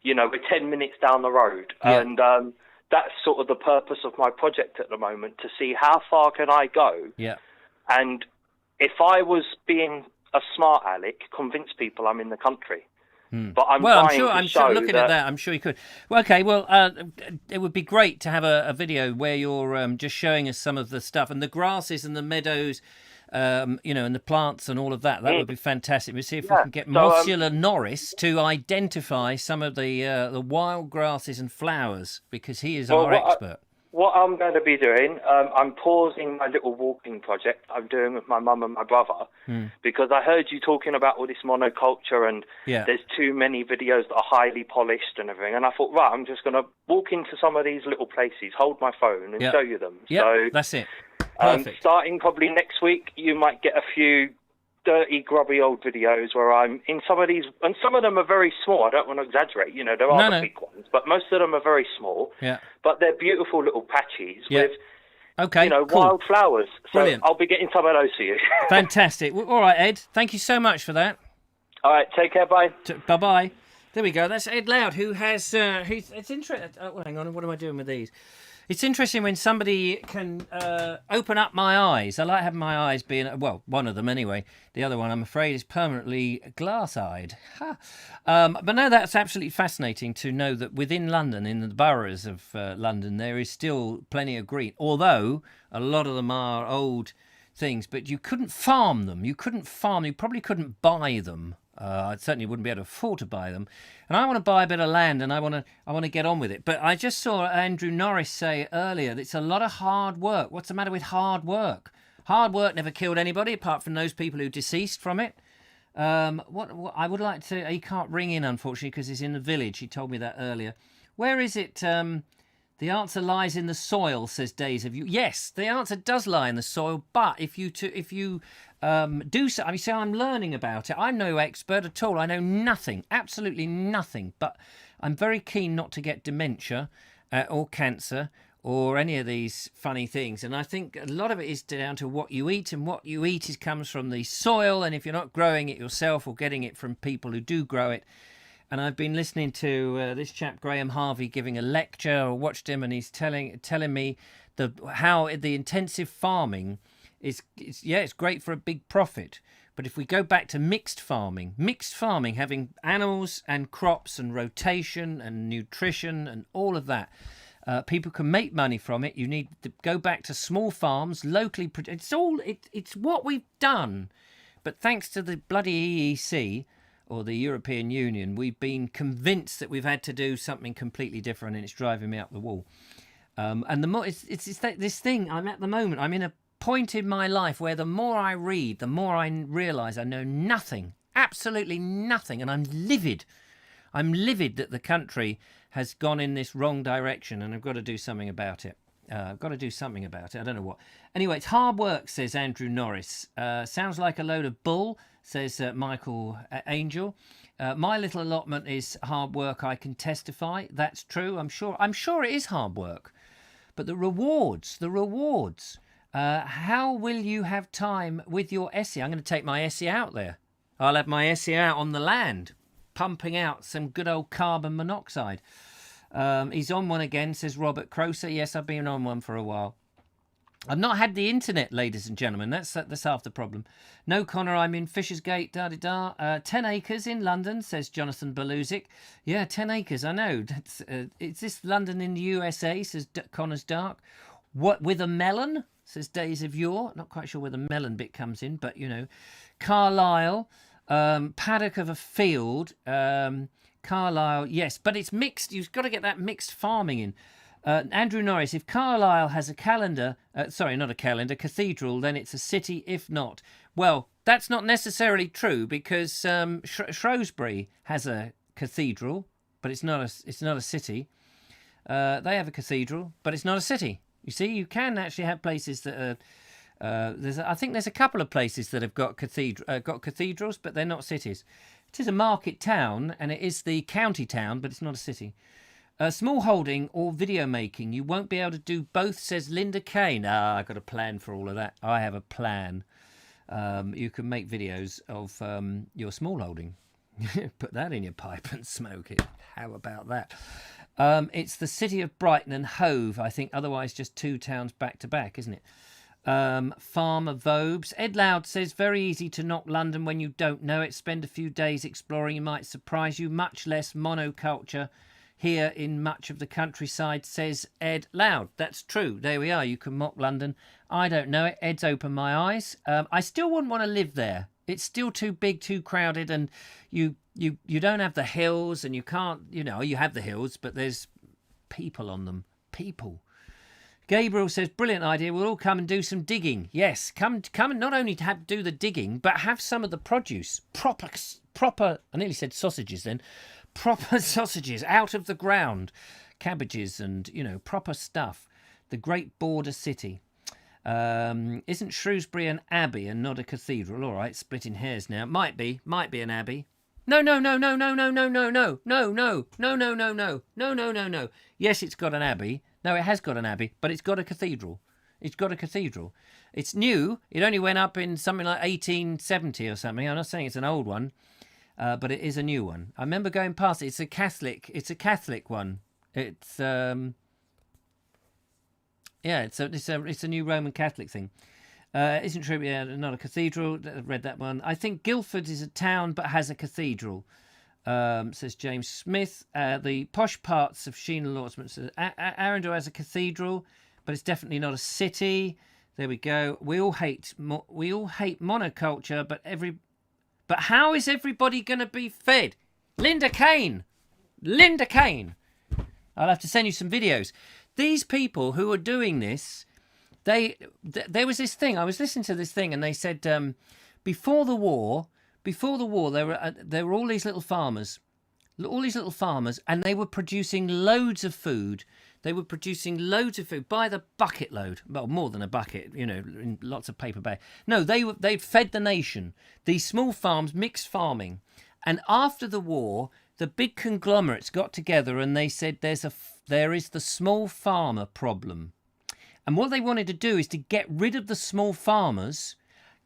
we're 10 minutes down the road, and that's sort of the purpose of my project at the moment, to see how far can I go. Yeah. And if I was being a smart aleck, convince people I'm in the country. But I'm sure looking at that, I'm sure you could. Well, okay, well, it would be great to have a video where you're just showing us some of the stuff and the grasses and the meadows, and the plants and all of that. That would be fantastic. We'll see if we can get Monsieur Norris to identify some of the wild grasses and flowers, because he is our expert. What I'm going to be doing, I'm pausing my little walking project I'm doing with my mum and my brother, because I heard you talking about all this monoculture, and there's too many videos that are highly polished and everything. And I thought, right, I'm just going to walk into some of these little places, hold my phone and show you them. So that's it. Perfect. Starting probably next week, you might get a few dirty, grubby old videos where I'm in some of these, and some of them are very small. I don't want to exaggerate, there are the big ones, but most of them are very small. Yeah. But they're beautiful little patches with, cool. wild flowers. So brilliant. I'll be getting some of those for you. Fantastic. Well, all right, Ed. Thank you so much for that. All right, take care. Bye. Bye-bye. There we go. That's Ed Loud, who has. It's interesting. Oh, hang on. What am I doing with these? It's interesting when somebody can open up my eyes. I like having my eyes being, one of them anyway. The other one, I'm afraid, is permanently glass-eyed. But no, that's absolutely fascinating to know that within London, in the boroughs of London, there is still plenty of green. Although a lot of them are old things, but you couldn't farm them. You probably couldn't buy them. I certainly wouldn't be able to afford to buy them, and I want to buy a bit of land, and I want to get on with it. But I just saw Andrew Norris say earlier that it's a lot of hard work. What's the matter with hard work? Hard work never killed anybody, apart from those people who deceased from it. What I would like to. He can't ring in, unfortunately, because he's in the village. He told me that earlier. Where is it? The answer lies in the soil, says Days of You. Yes, the answer does lie in the soil, but if you do so, I'm learning about it. I'm no expert at all. I know nothing, absolutely nothing. But I'm very keen not to get dementia or cancer or any of these funny things. And I think a lot of it is down to what you eat, and what you eat comes from the soil. And if you're not growing it yourself or getting it from people who do grow it. And I've been listening to this chap Graham Harvey giving a lecture, or watched him, and he's telling me how the intensive farming it's great for a big profit. But if we go back to mixed farming, having animals and crops and rotation and nutrition and all of that, people can make money from it. You need to go back to small farms, locally. It's what we've done. But thanks to the bloody EEC, or the European Union, we've been convinced that we've had to do something completely different, and it's driving me up the wall. And the more it's this thing I'm at the moment. I'm in a point in my life where the more I read, the more I realise I know nothing, absolutely nothing, and I'm livid. I'm livid that the country has gone in this wrong direction, and I've got to do something about it. I don't know what. Anyway, it's hard work, says Andrew Norris. Sounds like a load of bull, says Michael Angel. My little allotment is hard work, I can testify. That's true. I'm sure it is hard work. But the rewards. How will you have time with your Essie? I'm going to take my Essie out there. I'll have my Essie out on the land, pumping out some good old carbon monoxide. He's on one again, says Robert Croser. Yes, I've been on one for a while. I've not had the internet, ladies and gentlemen. That's half the problem. No, Connor, I'm in Fishersgate, 10 acres in London, says Jonathan Beluzic. Yeah, 10 acres, I know. Is this London in the USA, says Connor's Dark. What, with a melon, says Days of Yore. Not quite sure where the melon bit comes in, but, Carlisle, paddock of a field, Carlisle, yes, but it's mixed. You've got to get that mixed farming in. Andrew Norris, if Carlisle has a cathedral, then it's a city. If not, Well, that's not necessarily true because Shrewsbury has a cathedral, but it's not a city. They have a cathedral, but it's not a city. You see, you can actually have places that are. I think there's a couple of places that have got cathedrals, but they're not cities. It is a market town, and it is the county town, but it's not a city. Small holding or video making, you won't be able to do both, says Linda Kane. I've got a plan for all of that. I have a plan. You can make videos of your small holding. Put that in your pipe and smoke it. How about that? It's the city of Brighton and Hove, I think, otherwise just two towns back to back, isn't it? Farmer Vobes. Ed Loud says, very easy to knock London when you don't know it. Spend a few days exploring, it might surprise you. Much less monoculture here in much of the countryside, says Ed Loud. That's true. There we are. You can mock London. I don't know it. Ed's opened my eyes. I still wouldn't want to live there. It's still too big, too crowded, and you don't have the hills, and you can't, you have the hills, but there's people on them. People. Gabriel says, brilliant idea. We'll all come and do some digging. Yes, come and not only do the digging, but have some of the produce. Proper, I nearly said sausages then. Proper sausages out of the ground. Cabbages and, proper stuff. The great border city. Isn't Shrewsbury an abbey and not a cathedral? All right, splitting hairs now. Might be an abbey. No. Yes, it's got an abbey. No, it has got an abbey, but it's got a cathedral. It's new. It only went up in something like 1870 or something. I'm not saying it's an old one, but it is a new one. I remember going past it. It's a Catholic one. It's it's a new Roman Catholic thing. Isn't true, not a cathedral. Read that one. I think Guildford is a town but has a cathedral, says James Smith. The posh parts of Sheen and Lordsman says Arundel has a cathedral, but it's definitely not a city. There we go. We all hate monoculture, but how is everybody going to be fed? Linda Kane. I'll have to send you some videos. These people who are doing this. There was this thing. I was listening to this thing, and they said before the war, there were all these little farmers, and they were producing loads of food. They were producing loads of food by the bucket load. Well, more than a bucket, in lots of paper bags. No, they fed the nation. These small farms, mixed farming, and after the war, the big conglomerates got together and they said there is the small farmer problem. And what they wanted to do is to get rid of the small farmers,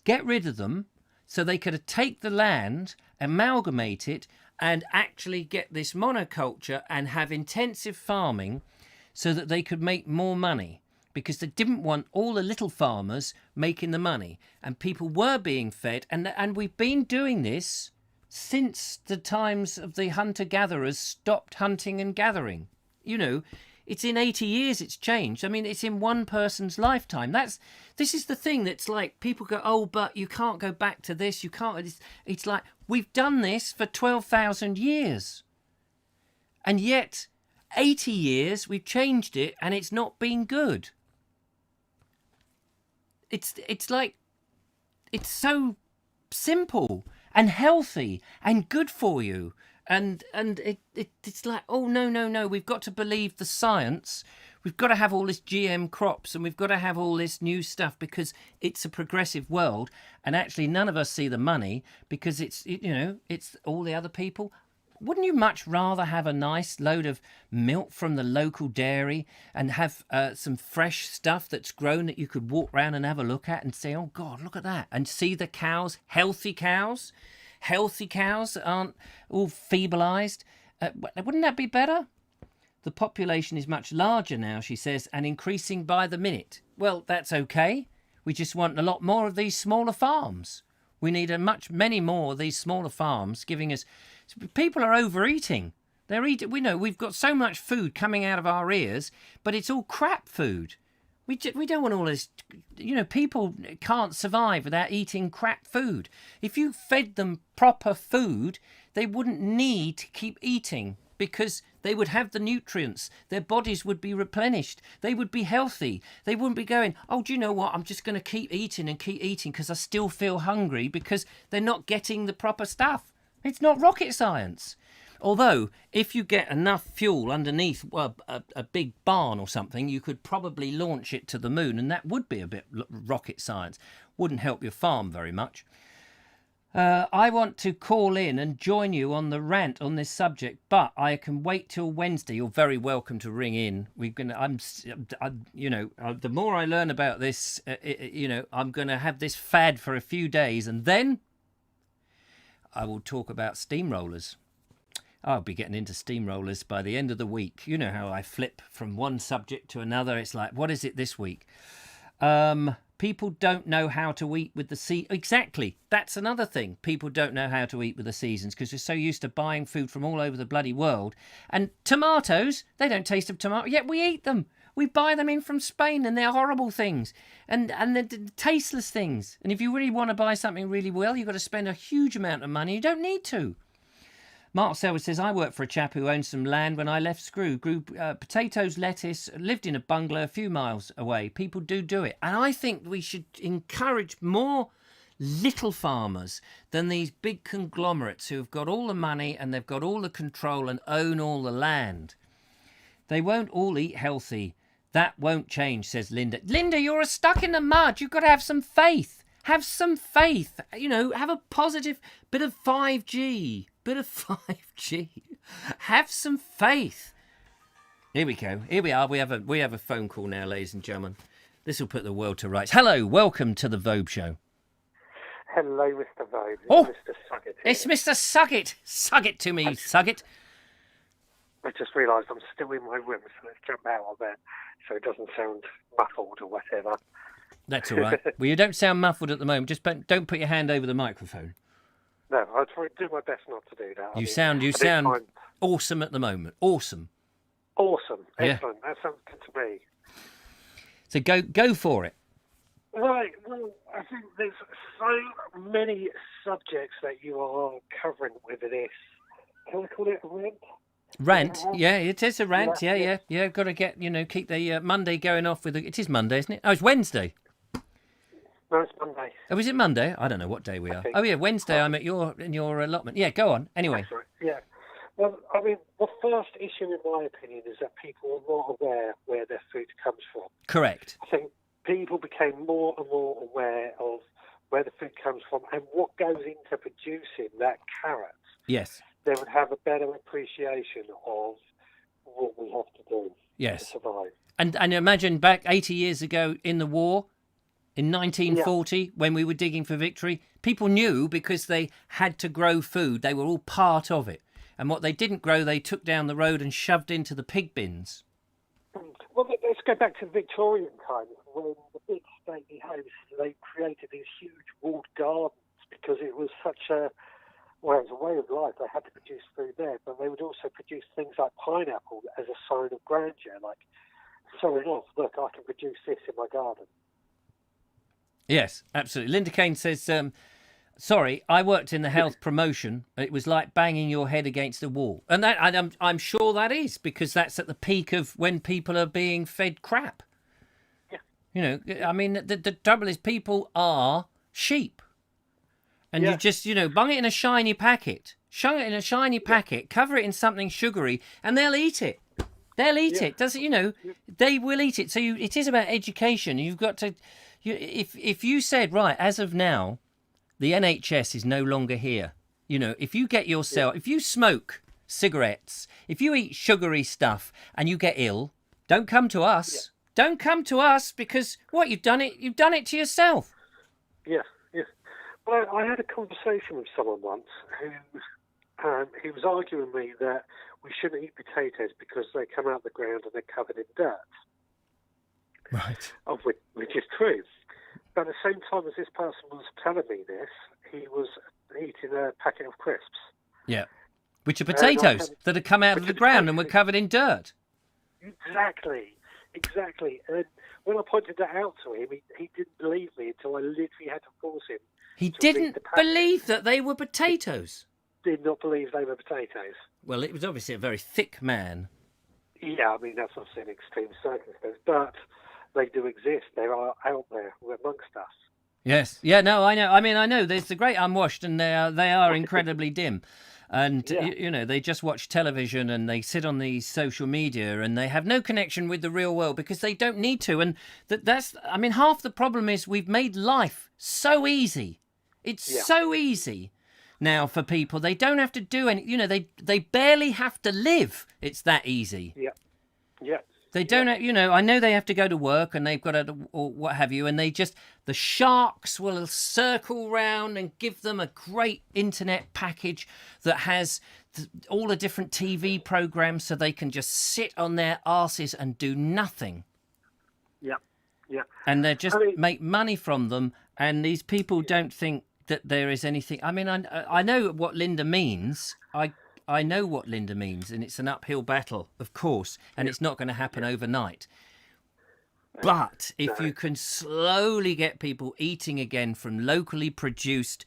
get rid of them, so they could take the land, amalgamate it, and actually get this monoculture and have intensive farming so that they could make more money. Because they didn't want all the little farmers making the money. And people were being fed. And we've been doing this since the times of the hunter-gatherers stopped hunting and gathering. It's in 80 years it's changed. I mean, it's in one person's lifetime. This is the thing that's like, people go, oh, but you can't go back to this. You can't. It's like, we've done this for 12,000 years. And yet, 80 years, we've changed it, and it's not been good. It's like, it's so simple and healthy and good for you. And it's like, oh, no, we've got to believe the science. We've got to have all this GM crops and we've got to have all this new stuff because it's a progressive world. And actually, none of us see the money because it's all the other people. Wouldn't you much rather have a nice load of milk from the local dairy and have some fresh stuff that's grown that you could walk around and have a look at and say, oh, God, look at that. And see the cows, healthy cows that aren't all feebleized. Wouldn't that be better? The population is much larger now, she says, and increasing by the minute. Well, that's okay. We just want a lot more of these smaller farms. We need many more of these smaller farms giving us... People are overeating. We know we've got so much food coming out of our ears, but it's all crap food. We don't want all this... people can't survive without eating crap food. If you fed them proper food, they wouldn't need to keep eating because They would have the nutrients. Their bodies would be replenished. They would be healthy. They wouldn't be going, oh, do you know what? I'm just going to keep eating because I still feel hungry, because they're not getting the proper stuff. It's not rocket science. Although, if you get enough fuel underneath a big barn or something, you could probably launch it to the moon, and that would be a bit rocket science. Wouldn't help your farm very much. I want to call in and join you on the rant on this subject, but I can wait till Wednesday. You're very welcome to ring in. The more I learn about this, I'm going to have this fad for a few days, and then I will talk about steamrollers. I'll be getting into steamrollers by the end of the week. You know how I flip from one subject to another. It's like, what is it this week? People don't know how to eat with the Exactly. That's another thing. People don't know how to eat with the seasons because we're so used to buying food from all over the bloody world. And tomatoes, they don't taste of tomato, yet we eat them. We buy them in from Spain, and they're horrible things. And they're tasteless things. And if you really want to buy something really well, you've got to spend a huge amount of money. You don't need to. Mark Selwood says, I worked for a chap who owned some land when I left Screw. Grew potatoes, lettuce, lived in a bungalow a few miles away. People do it. And I think we should encourage more little farmers than these big conglomerates who have got all the money and they've got all the control and own all the land. They won't all eat healthy. That won't change, says Linda. Linda, you're stuck in the mud. You've got to have some faith. Have some faith. Have a positive bit of 5G. Have some faith. Here we go. Here we are. We have a phone call now, ladies and gentlemen. This will put the world to rights. Hello, welcome to the Vobes Show. Hello, Mr. Vobes. Oh, Mr. Suggett. It's Mr. Suggett. Suggett to me, Suggett. I just realised I'm still in my room, so let's jump out of there so it doesn't sound muffled or whatever. That's all right. Well, you don't sound muffled at the moment. Just don't put your hand over the microphone. No, I'll try to do my best not to do that. You sound awesome at the moment. Awesome. Awesome. Yeah. Excellent. That sounds good to me. So go for it. Right. Well, I think there's so many subjects that you are covering with this. Can I call it a rant? Rant? Yeah, it is a rant. Yeah. Got to get, keep the Monday going off with it is Monday, isn't it? Oh, it's Wednesday. No, it's Monday. Oh, is it Monday? I don't know what day we are. Oh, yeah, Wednesday. I'm in your allotment. Yeah, go on. Anyway. That's right. Yeah. Well, I mean, the first issue, in my opinion, is that people are not aware where their food comes from. Correct. I think people became more and more aware of where the food comes from and what goes into producing that carrot. Yes. They would have a better appreciation of what we have to do to survive. And imagine back 80 years ago in the war, in 1940, when we were digging for victory, people knew because they had to grow food. They were all part of it. And what they didn't grow, they took down the road and shoved into the pig bins. Well, let's go back to Victorian times when the big stately homes, they created these huge walled gardens because it was such it was a way of life. They had to produce food there, but they would also produce things like pineapple as a sign of grandeur, like showing off, look, I can produce this in my garden. Yes, absolutely. Linda Kane says, sorry, I worked in the health promotion. It was like banging your head against a wall. And I'm sure that is, because that's at the peak of when people are being fed crap. Yeah. I mean, the trouble is people are sheep. And you just, bung it in a shiny packet. Shung it in a shiny packet, cover it in something sugary, and they'll eat it. They'll eat it. They will eat it. So it is about education. You've got to... If you said, right, as of now, the NHS is no longer here. If you get yourself, if you smoke cigarettes, if you eat sugary stuff and you get ill, don't come to us. Yeah. Don't come to us because you've done it to yourself. Yeah. Well, I had a conversation with someone once who he was arguing with me that we shouldn't eat potatoes because they come out of the ground and they're covered in dirt. Right. Which is true. But at the same time as this person was telling me this, he was eating a packet of crisps. Yeah. Which are potatoes that had come out of the ground and were covered in dirt. Exactly. And when I pointed that out to him, he didn't believe me until I literally had to force him. He didn't believe that they were potatoes. Did not believe they were potatoes. Well, it was obviously a very thick man. Yeah, I mean, that's obviously an extreme circumstance, but they do exist. They are out there amongst us. Yes. Yeah, no, I know. I mean, I know there's the great unwashed, and they are incredibly dim. And, you know, they just watch television and they sit on these social media and they have no connection with the real world because they don't need to. And that's, I mean, half the problem is we've made life so easy. It's so easy now for people. They don't have to do any, you know, they barely have to live. It's that easy. Yeah. Yeah. They don't, you know, I know they have to go to work and they've got to, or what have you, and the sharks will circle round and give them a great internet package that has all the different TV programs so they can just sit on their arses and do nothing. Yeah, yeah. And they just make money from them, and these people don't think that there is anything. I mean, I know what Linda means. I know what Linda means, and it's an uphill battle, of course, and it's not going to happen overnight. But if you can slowly get people eating again from locally produced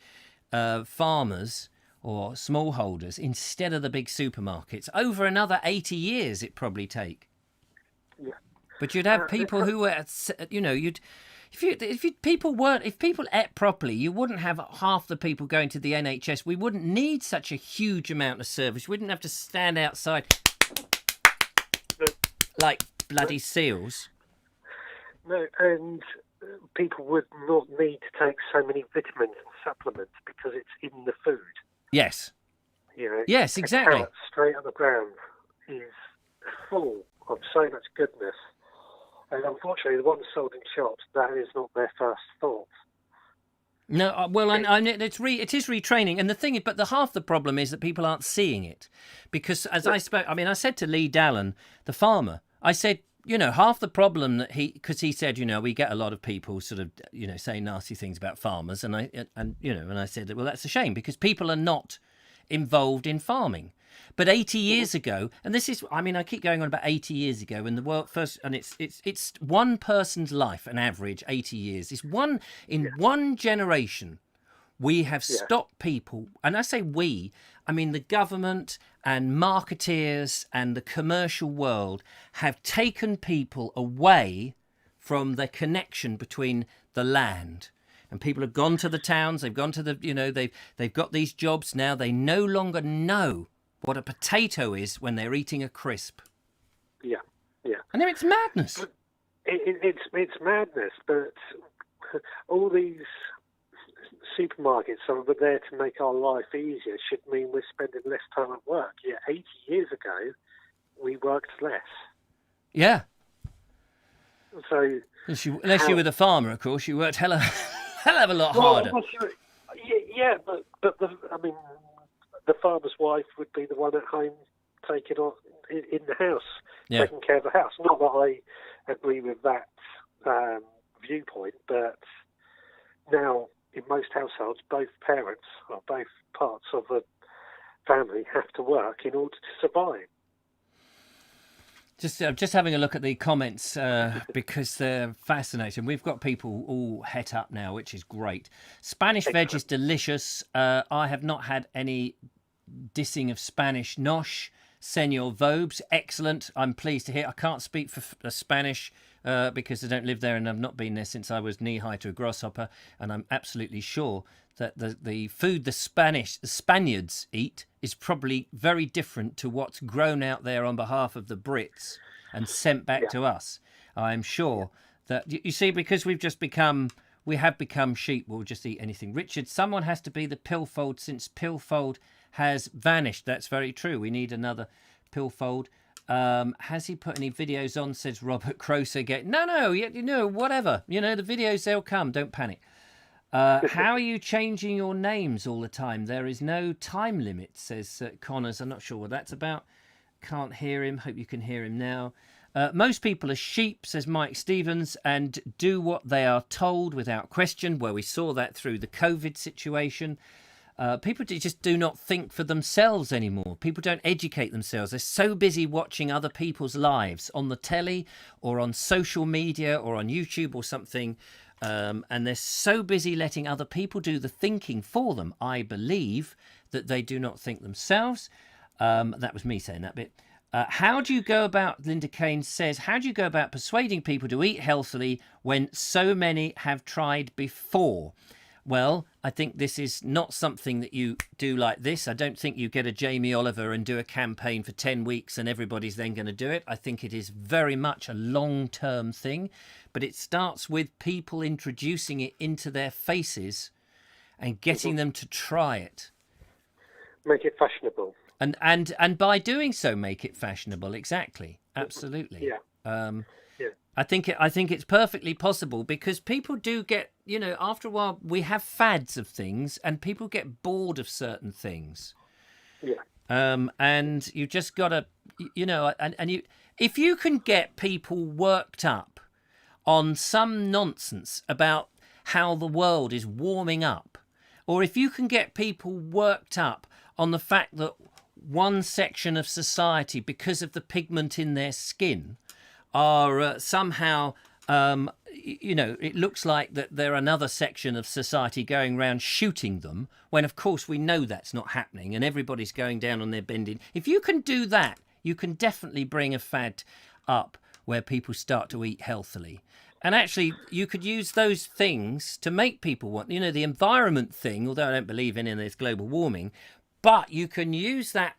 farmers or smallholders instead of the big supermarkets, over another 80 years it probably take. Yeah. But you'd have people who were, you know, if people ate properly, you wouldn't have half the people going to the NHS. We wouldn't need such a huge amount of service. We wouldn't have to stand outside like bloody seals. No, and people would not need to take so many vitamins and supplements because it's in the food. Yes. You know, yes, exactly. A carrot straight on the ground is full of so much goodness. And unfortunately, the ones sold in shops, that is not their first thought. No, well, it is retraining, and the thing is, but the half the problem is that people aren't seeing it, because as I said to Lee Dallon, the farmer, I said, you know, half the problem that because he said, you know, we get a lot of people sort of, you know, saying nasty things about farmers, and I said, well, that's a shame because people are not involved in farming. But 80 years ago, and this is, I mean, I keep going on about 80 years ago when the world first, and it's one person's life, an average 80 years. It's one generation, we have stopped people, and I say we, I mean the government and marketeers and the commercial world have taken people away from the connection between the land. And people have gone to the towns, they've gone to the, you know, they've got these jobs now, they no longer know what a potato is when they're eating a crisp. Yeah, yeah. And it's madness. It's madness, but all these supermarkets are there to make our life easier should mean we're spending less time at work. Yeah, 80 years ago, we worked less. Yeah. So unless you were the farmer, of course, you worked hell of a lot harder. Yeah, but the farmer's wife would be the one at home taking on in the house, taking care of the house. Not that I agree with that viewpoint, but now in most households, both parents or both parts of the family have to work in order to survive. Just having a look at the comments because they're fascinating. We've got people all het up now, which is great. Spanish veg is delicious. I have not had any dissing of Spanish nosh. Senor Vobes, excellent. I'm pleased to hear. I can't speak for Spanish because I don't live there and I've not been there since I was knee-high to a grasshopper. And I'm absolutely sure that the food the Spaniards eat is probably very different to what's grown out there on behalf of the Brits and sent back to us. I'm sure that, you see, because we have become sheep, we'll just eat anything. Richard, someone has to be the Pilfold since Pilfold has vanished. That's very true. We need another Pilfold. Has he put any videos on, says Robert Croser. No, whatever. You know, the videos, they'll come. Don't panic. How are you changing your names all the time? There is no time limit, says Connors. I'm not sure what that's about. Can't hear him. Hope you can hear him now. Most people are sheep, says Mike Stevens, and do what they are told without question, where we saw that through the COVID situation. People just do not think for themselves anymore. People don't educate themselves. They're so busy watching other people's lives on the telly or on social media or on YouTube or something. And they're so busy letting other people do the thinking for them, I believe, that they do not think themselves. That was me saying that bit. How do you go about, Linda Kane says, how do you go about persuading people to eat healthily when so many have tried before? Well, I think this is not something that you do like this. I don't think you get a Jamie Oliver and do a campaign for 10 weeks and everybody's then going to do it. I think it is very much a long-term thing, but it starts with people introducing it into their faces and getting them to try it. Make it fashionable. And by doing so, make it fashionable. Exactly. Absolutely. Yeah. I think it's perfectly possible because people do get, after a while we have fads of things and people get bored of certain things. Yeah. And you just got to, if you can get people worked up on some nonsense about how the world is warming up, or if you can get people worked up on the fact that one section of society, because of the pigment in their skin, are somehow, it looks like that they're another section of society going around shooting them, when of course we know that's not happening and everybody's going down on their bending. If you can do that, you can definitely bring a fad up where people start to eat healthily. And actually, you could use those things to make people want, the environment thing, although I don't believe in this global warming, but you can use that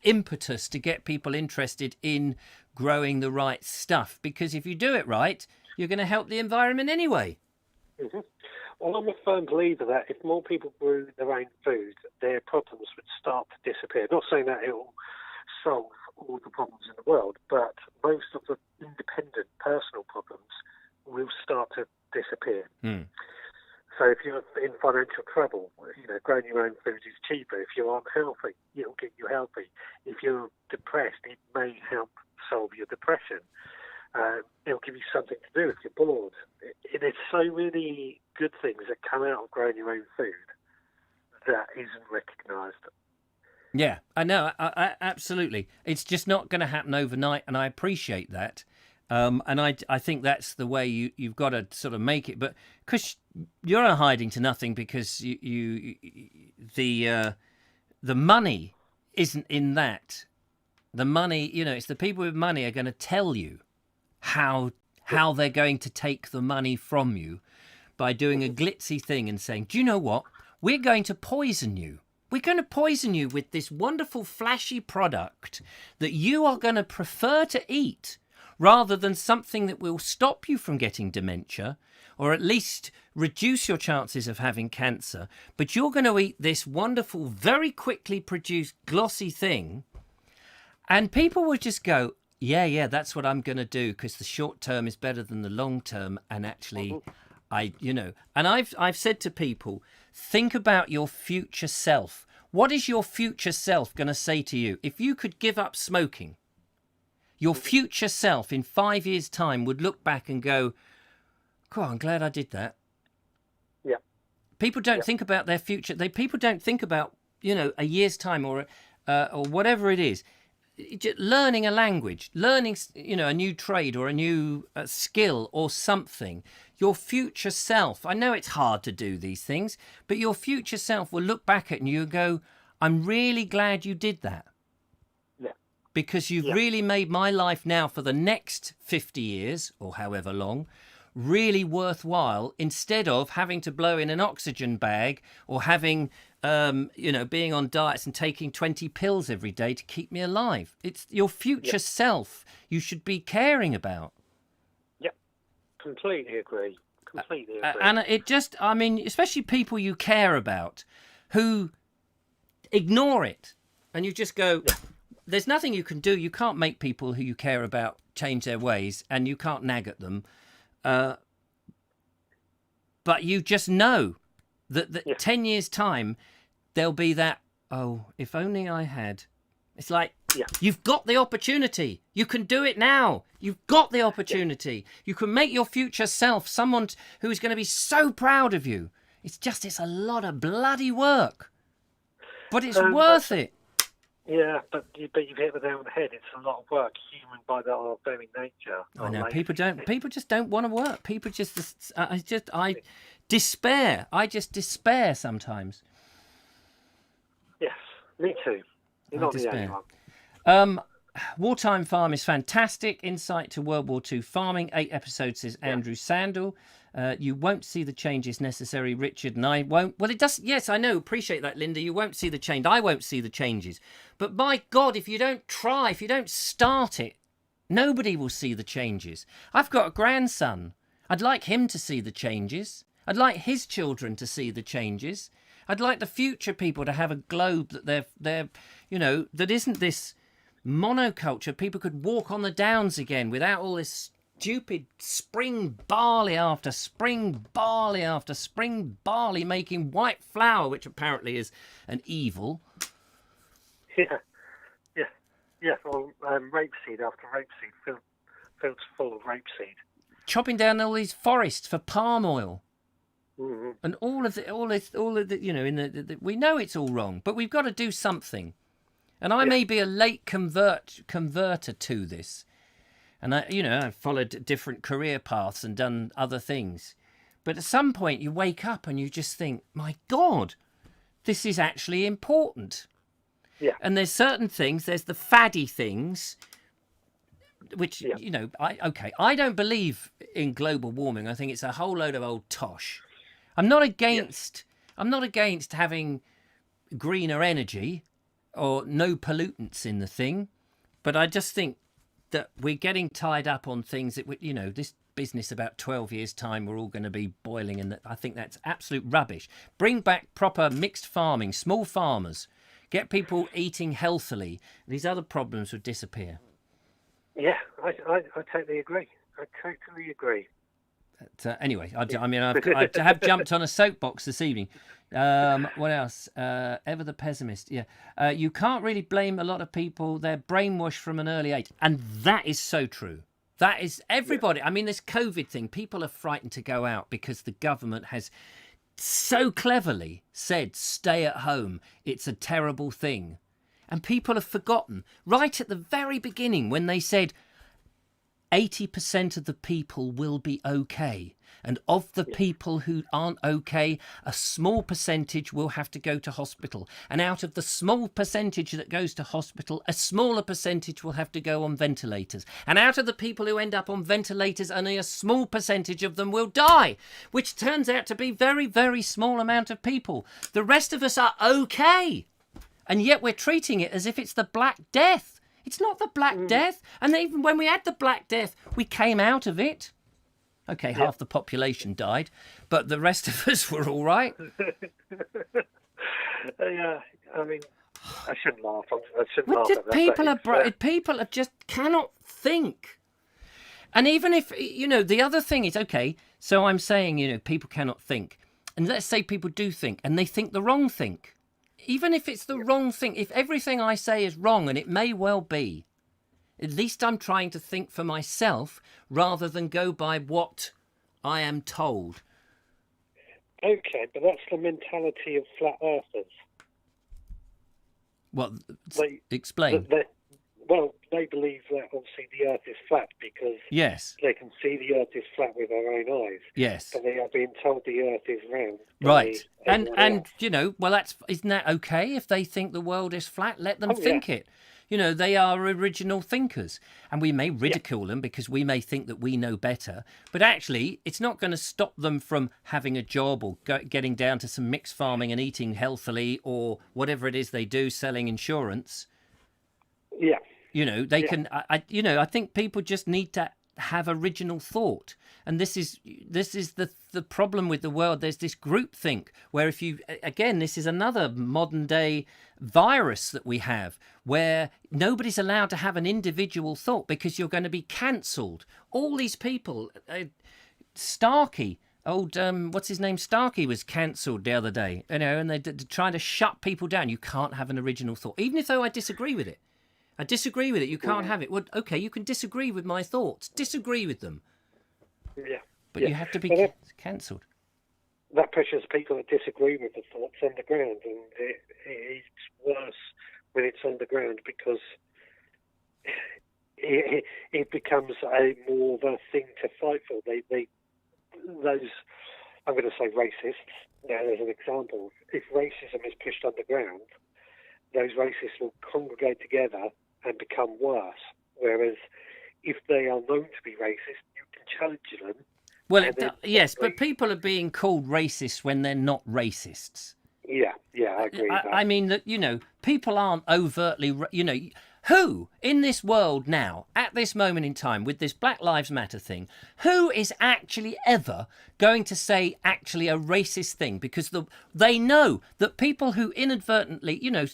impetus to get people interested in growing the right stuff. Because if you do it right, you're going to help the environment anyway. Mm-hmm. Well, I'm a firm believer that if more people grew their own food, their problems would start to disappear. Not saying that it will solve all the problems in the world, but most of the independent personal problems will start to disappear. Mm. So if you're in financial trouble, growing your own food is cheaper. If you're unhealthy, it'll get you healthy. If you're depressed, it may help solve your depression. It'll give you something to do if you're bored. There's so many good things that come out of growing your own food that isn't recognised. Yeah, I know, I absolutely. It's just not going to happen overnight, and I appreciate that. And I think that's the way you've got to sort of make it. But because you're not hiding to nothing, because the money isn't in that. The money, it's the people with money are going to tell you how they're going to take the money from you by doing a glitzy thing and saying, do you know what? We're going to poison you. We're going to poison you with this wonderful flashy product that you are going to prefer to eat, rather than something that will stop you from getting dementia, or at least reduce your chances of having cancer. But you're going to eat this wonderful, very quickly produced, glossy thing, and people will just go, yeah, that's what I'm going to do, because the short term is better than the long term. And actually, and I've said to people, think about your future self. What is your future self going to say to you? If you could give up smoking, your future self in 5 years' time would look back and go, "God, I'm glad I did that." Yeah. People don't think about their future. People don't think about, a year's time or whatever it is. Just learning a language, learning, a new trade or a new skill or something. Your future self. I know it's hard to do these things, but your future self will look back at you and go, "I'm really glad you did that." Because you've really made my life now for the next 50 years or however long really worthwhile, instead of having to blow in an oxygen bag or having, being on diets and taking 20 pills every day to keep me alive. It's your future self you should be caring about. Yep, completely agree. And it just, especially people you care about who ignore it, and you just go... Yeah. There's nothing you can do. You can't make people who you care about change their ways, and you can't nag at them. But you just know that 10 years' time, there'll be that, oh, if only I had. It's like, you've got the opportunity. You can do it now. You've got the opportunity. You can make your future self someone who's going to be so proud of you. It's a lot of bloody work. But it's worth it. Yeah, but you've hit the nail on the head. It's a lot of work, human by our very nature. I know, people just don't want to work. People just, I despair. I just despair sometimes. Yes, me too. You're not the only one. Wartime Farm is fantastic. Insight to World War II farming. 8 episodes, says Andrew Sandel. You won't see the changes necessary, Richard, and I won't. Well, it does. Yes, I know. Appreciate that, Linda. You won't see the change. I won't see the changes. But my God, if you don't try, if you don't start it, nobody will see the changes. I've got a grandson. I'd like him to see the changes. I'd like his children to see the changes. I'd like the future people to have a globe that they're that isn't this monoculture. People could walk on the downs again without all this stupid spring barley after spring barley after spring barley making white flour, which apparently is an evil. Yeah. Or rapeseed after rapeseed, fields full of rapeseed. Chopping down all these forests for palm oil. Mm-hmm. And all of the, we know it's all wrong, but we've got to do something. And I may be a late converter to this, and I've followed different career paths and done other things, but at some point you wake up and you just think, my God, this is actually important. Yeah. And there's certain things. There's the faddy things, which I don't believe in global warming. I think it's a whole load of old tosh. I'm not against having greener energy or no pollutants in the thing, but I just think that we're getting tied up on things that this business about 12 years time we're all going to be boiling, and I think that's absolute rubbish. Bring back proper mixed farming, small farmers, get people eating healthily. These other problems would disappear. Yeah, I totally agree. Anyway, I have jumped on a soapbox this evening. What else? Ever the pessimist. Yeah. You can't really blame a lot of people. They're brainwashed from an early age. And that is so true. That is everybody. I mean, this COVID thing, people are frightened to go out because the government has so cleverly said, stay at home. It's a terrible thing. And people have forgotten right at the very beginning when they said 80% of the people will be okay. And of the people who aren't okay, a small percentage will have to go to hospital. And out of the small percentage that goes to hospital, a smaller percentage will have to go on ventilators. And out of the people who end up on ventilators, only a small percentage of them will die, which turns out to be very, very small amount of people. The rest of us are okay. And yet we're treating it as if it's the Black Death. It's not the Black Death. And even when we had the Black Death, we came out of it. Okay, half the population died, but the rest of us were all right. Yeah, I mean, I shouldn't laugh. I shouldn't laugh at that. People are just cannot think. And even if, the other thing is, okay, so I'm saying, people cannot think. And let's say people do think, and they think the wrong thing. Even if it's the wrong thing, if everything I say is wrong, and it may well be, at least I'm trying to think for myself rather than go by what I am told. Okay, but that's the mentality of flat earthers. Well, explain. They believe that obviously the earth is flat because they can see the earth is flat with their own eyes. Yes. But they are being told the earth is round. Right. And isn't that okay if they think the world is flat? Let them think it. They are original thinkers, and we may ridicule them because we may think that we know better, but actually it's not going to stop them from having a job or getting down to some mixed farming and eating healthily or whatever it is they do, selling insurance. Yeah. They can. I think people just need to have original thought, and this is the problem with the world. There's this groupthink where this is another modern day virus that we have, where nobody's allowed to have an individual thought because you're going to be cancelled. All these people, Starkey. What's his name? Starkey was cancelled the other day. And they're trying to shut people down. You can't have an original thought, even if though I disagree with it. You can't have it. Well, okay, you can disagree with my thoughts. Disagree with them. Yeah. But you have to be cancelled. That pushes people that disagree with the thoughts underground, and it's worse when it's underground because it becomes more of a thing to fight for. Those, I'm going to say racists, as an example. If racism is pushed underground, those racists will congregate together and become worse. Whereas if they are known to be racist, you can challenge them. Well, yes, but people are being called racists when they're not racists. Yeah, I agree with that. I mean, that, you know, people aren't overtly, you know, who in this world now, at this moment in time, with this Black Lives Matter thing, who is actually ever going to say actually a racist thing? Because they know that people who inadvertently, you know,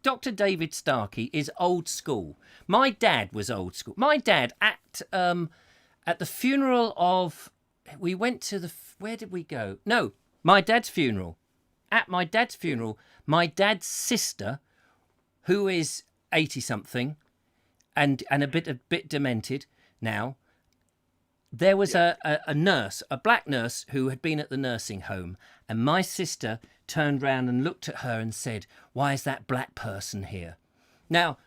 Dr. David Starkey is old school. My dad was old school. My dad at the funeral of, we went to where did we go? No, my dad's funeral. At my dad's funeral, my dad's sister, who is 80-something and a bit demented now, there was a nurse, a black nurse who had been at the nursing home, and my sister turned round and looked at her and said, "Why is that black person here?" Now,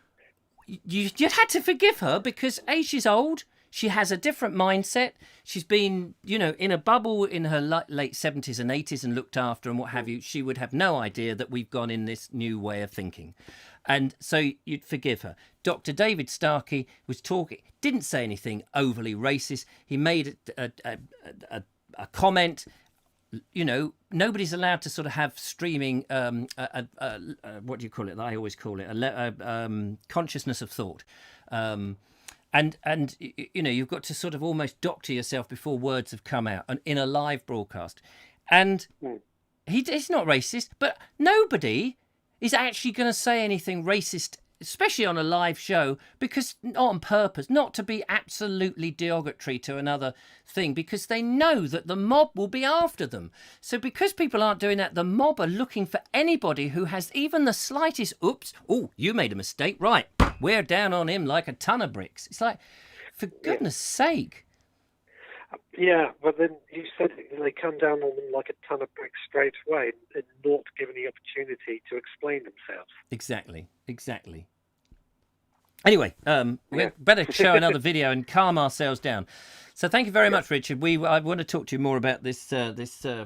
you had to forgive her because A, she's old. She has a different mindset. She's been, you know, in a bubble in her late 70s and 80s and looked after and what have you. She would have no idea that we've gone in this new way of thinking. And so you'd forgive her. Dr. David Starkey was talking, didn't say anything overly racist. He made a comment. You know, nobody's allowed to sort of have streaming, what do you call it? I always call it consciousness of thought. And you know, you've got to sort of almost doctor yourself before words have come out in a live broadcast. And he's not racist, but nobody is actually going to say anything racist, especially on a live show, because not on purpose, not to be absolutely derogatory to another thing, because they know that the mob will be after them. So because people aren't doing that, the mob are looking for anybody who has even the slightest, oops, oh, you made a mistake, right, we're down on him like a ton of bricks. It's like, for goodness sake. Yeah, but then you said they come down on them like a ton of bricks straight away and not given the opportunity to explain themselves. Exactly. Anyway, we better show another video and calm ourselves down. So thank you very much, Richard. I want to talk to you more about this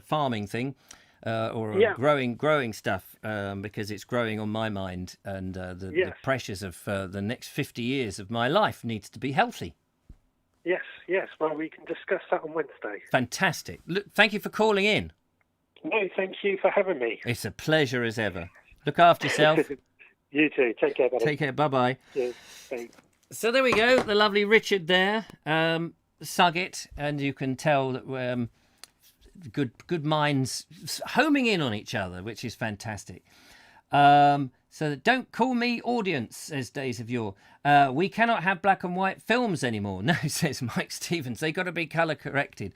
farming thing growing stuff because it's growing on my mind, and the pressures of the next 50 years of my life needs to be healthy. Yes. Well, we can discuss that on Wednesday. Fantastic. Look, thank you for calling in. No, thank you for having me. It's a pleasure as ever. Look after yourself. You too. Take care, buddy. Take care. Bye-bye. Cheers. Thanks. So there we go. The lovely Richard there. Sug it. And you can tell that good minds homing in on each other, which is fantastic. So don't call me audience, says Days of Yore. We cannot have black and white films anymore. No, says Mike Stevens. They got to be colour corrected.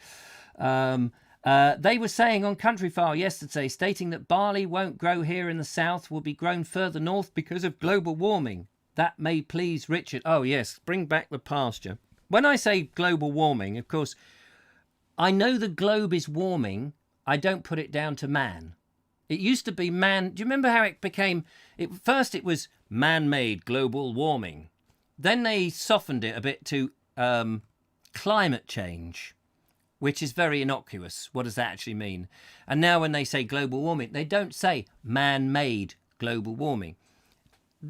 They were saying on Country File yesterday, stating that barley won't grow here in the south, will be grown further north because of global warming. That may please Richard. Oh, yes, bring back the pasture. When I say global warming, of course, I know the globe is warming. I don't put it down to man. It used to be man. Do you remember how it became? First, it was man-made global warming. Then they softened it a bit to climate change, which is very innocuous. What does that actually mean? And now when they say global warming, they don't say man-made global warming.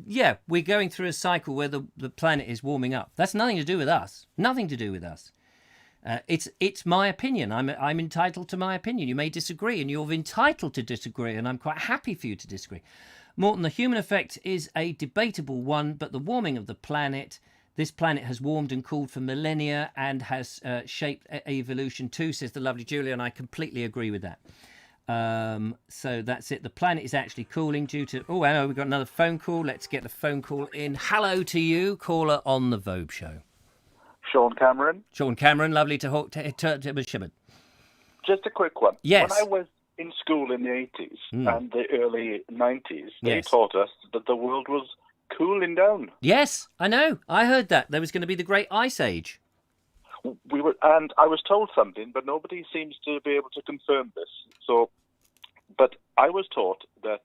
Yeah, we're going through a cycle where the planet is warming up. That's nothing to do with us. Nothing to do with us. It's my opinion. I'm entitled to my opinion. You may disagree, and you're entitled to disagree, and I'm quite happy for you to disagree. Morton, the human effect is a debatable one, but the warming of the planet, this planet has warmed and cooled for millennia and has shaped evolution too, says the lovely Julia, and I completely agree with that. So that's it. The planet is actually cooling due to... Oh, hello, we've got another phone call. Let's get the phone call in. Hello to you, caller on the Vobes Show. Sean Cameron, lovely to talk to. Just a quick one. Yes. When I was in school in the 80s and the early 90s, they taught us that the world was cooling down. Yes, I know. I heard that. There was going to be the Great Ice Age. And I was told something, but nobody seems to be able to confirm this. But I was taught that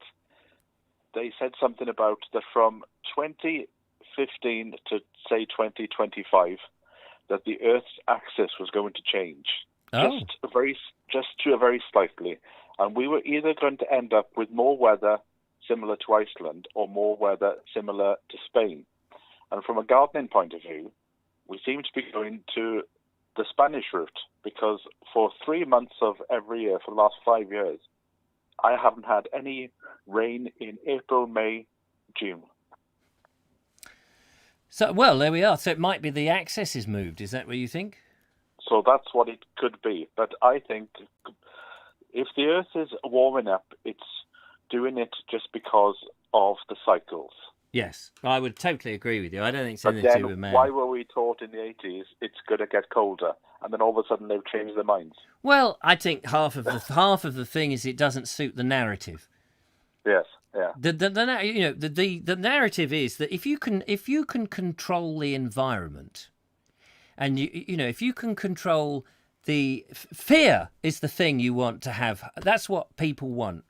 they said something about that from 2015 to, say, 2025, that the Earth's axis was going to change, just very slightly, and we were either going to end up with more weather similar to Iceland or more weather similar to Spain. And from a gardening point of view, we seem to be going to the Spanish route, because for 3 months of every year for the last 5 years, I haven't had any rain in April, May, June. So, well, there we are. So it might be the axis is moved. Is that what you think? So that's what it could be. But I think if the Earth is warming up, it's doing it just because of the cycles. Yes, I would totally agree with you. I don't think it's anything to do with man. Why were we taught in the 80s it's going to get colder, and then all of a sudden they've changed their minds? Well, I think half of the thing is it doesn't suit the narrative. Yes, yeah. The narrative is that if you can control the environment, and if you can control the fear is the thing you want to have. That's what people want.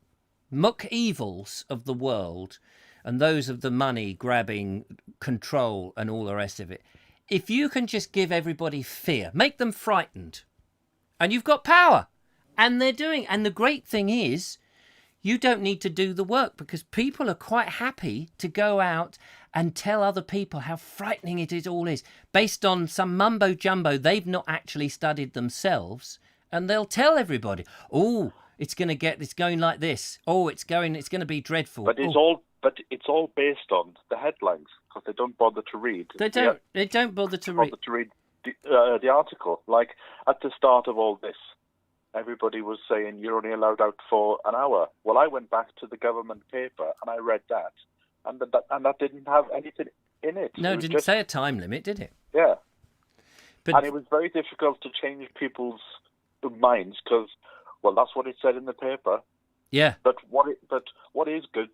Muck evils of the world. And those of the money grabbing control and all the rest of it. If you can just give everybody fear, make them frightened, and you've got power, and they're doing. And the great thing is, you don't need to do the work, because people are quite happy to go out and tell other people how frightening it all is, based on some mumbo jumbo they've not actually studied themselves, and they'll tell everybody, "Oh, it's going like this. Oh, it's going to be dreadful." But it's all based on the headlines, because they don't bother to read. They don't bother to read the article. Like at the start of all this, everybody was saying you're only allowed out for an hour. Well, I went back to the government paper and I read that, and that didn't have anything in it. No, it didn't say a time limit, did it? Yeah. But, and it was very difficult to change people's minds, because, well, that's what it said in the paper. Yeah. But what is good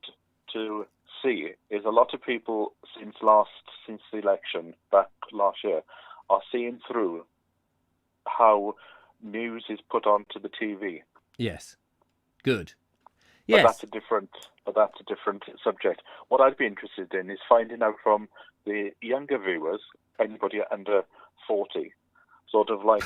to see is a lot of people since the election back last year are seeing through how news is put onto the TV. Yes. Good. Yes. But that's a different subject. What I'd be interested in is finding out from the younger viewers, anybody under 40, sort of like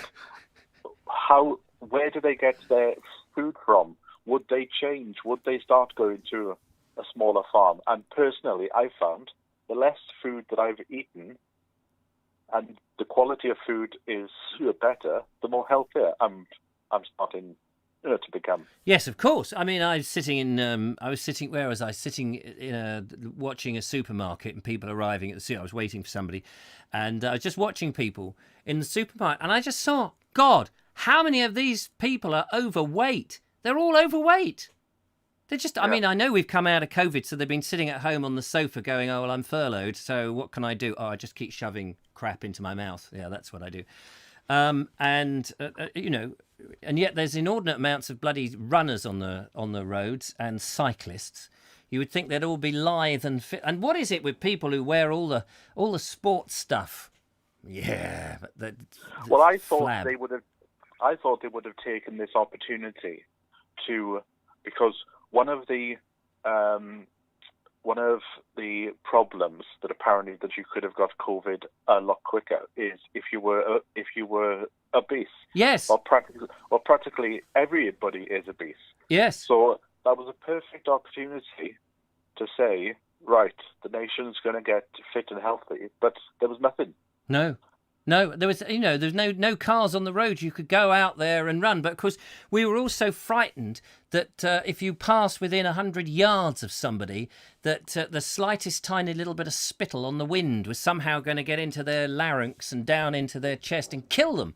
where do they get their food from? Would they change? Would they start going to a smaller farm? And personally, I found the less food that I've eaten and the quality of food is better, the more healthier I'm starting to become. Yes, of course. I mean, where was I? Sitting watching a supermarket and people arriving at the I was waiting for somebody, and I was just watching people in the supermarket, and I just saw, God, how many of these people are overweight? They're all overweight. They're just, I mean, I know we've come out of COVID, so they've been sitting at home on the sofa going, oh, well, I'm furloughed, so what can I do? Oh, I just keep shoving crap into my mouth. Yeah, that's what I do. And yet there's inordinate amounts of bloody runners on the roads and cyclists. You would think they'd all be lithe and fit. And what is it with people who wear all the sports stuff? Yeah, but well, I thought they would have taken this opportunity to, because one of the problems that apparently that you could have got COVID a lot quicker is if you were obese. Yes. Well, practically everybody is obese. Yes. So that was a perfect opportunity to say, right, the nation's going to get fit and healthy, but there was nothing. No, there was, there's no cars on the road. You could go out there and run. But of course, we were also frightened that if you passed within 100 yards of somebody, that the slightest tiny little bit of spittle on the wind was somehow going to get into their larynx and down into their chest and kill them.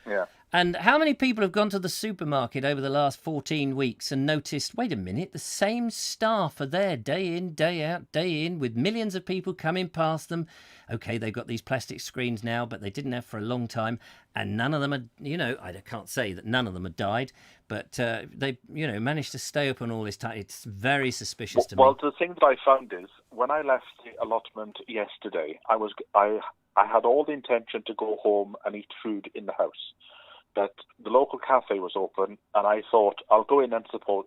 Yeah. And how many people have gone to the supermarket over the last 14 weeks and noticed, wait a minute, the same staff are there day in, day out, day in, with millions of people coming past them. Okay, they've got these plastic screens now, but they didn't have for a long time. And none of them are, I can't say that none of them have died, but they, managed to stay open all this time. It's very suspicious to me. Well, the thing that I found is, when I left the allotment yesterday, I had all the intention to go home and eat food in the house. That the local cafe was open, and I thought I'll go in and support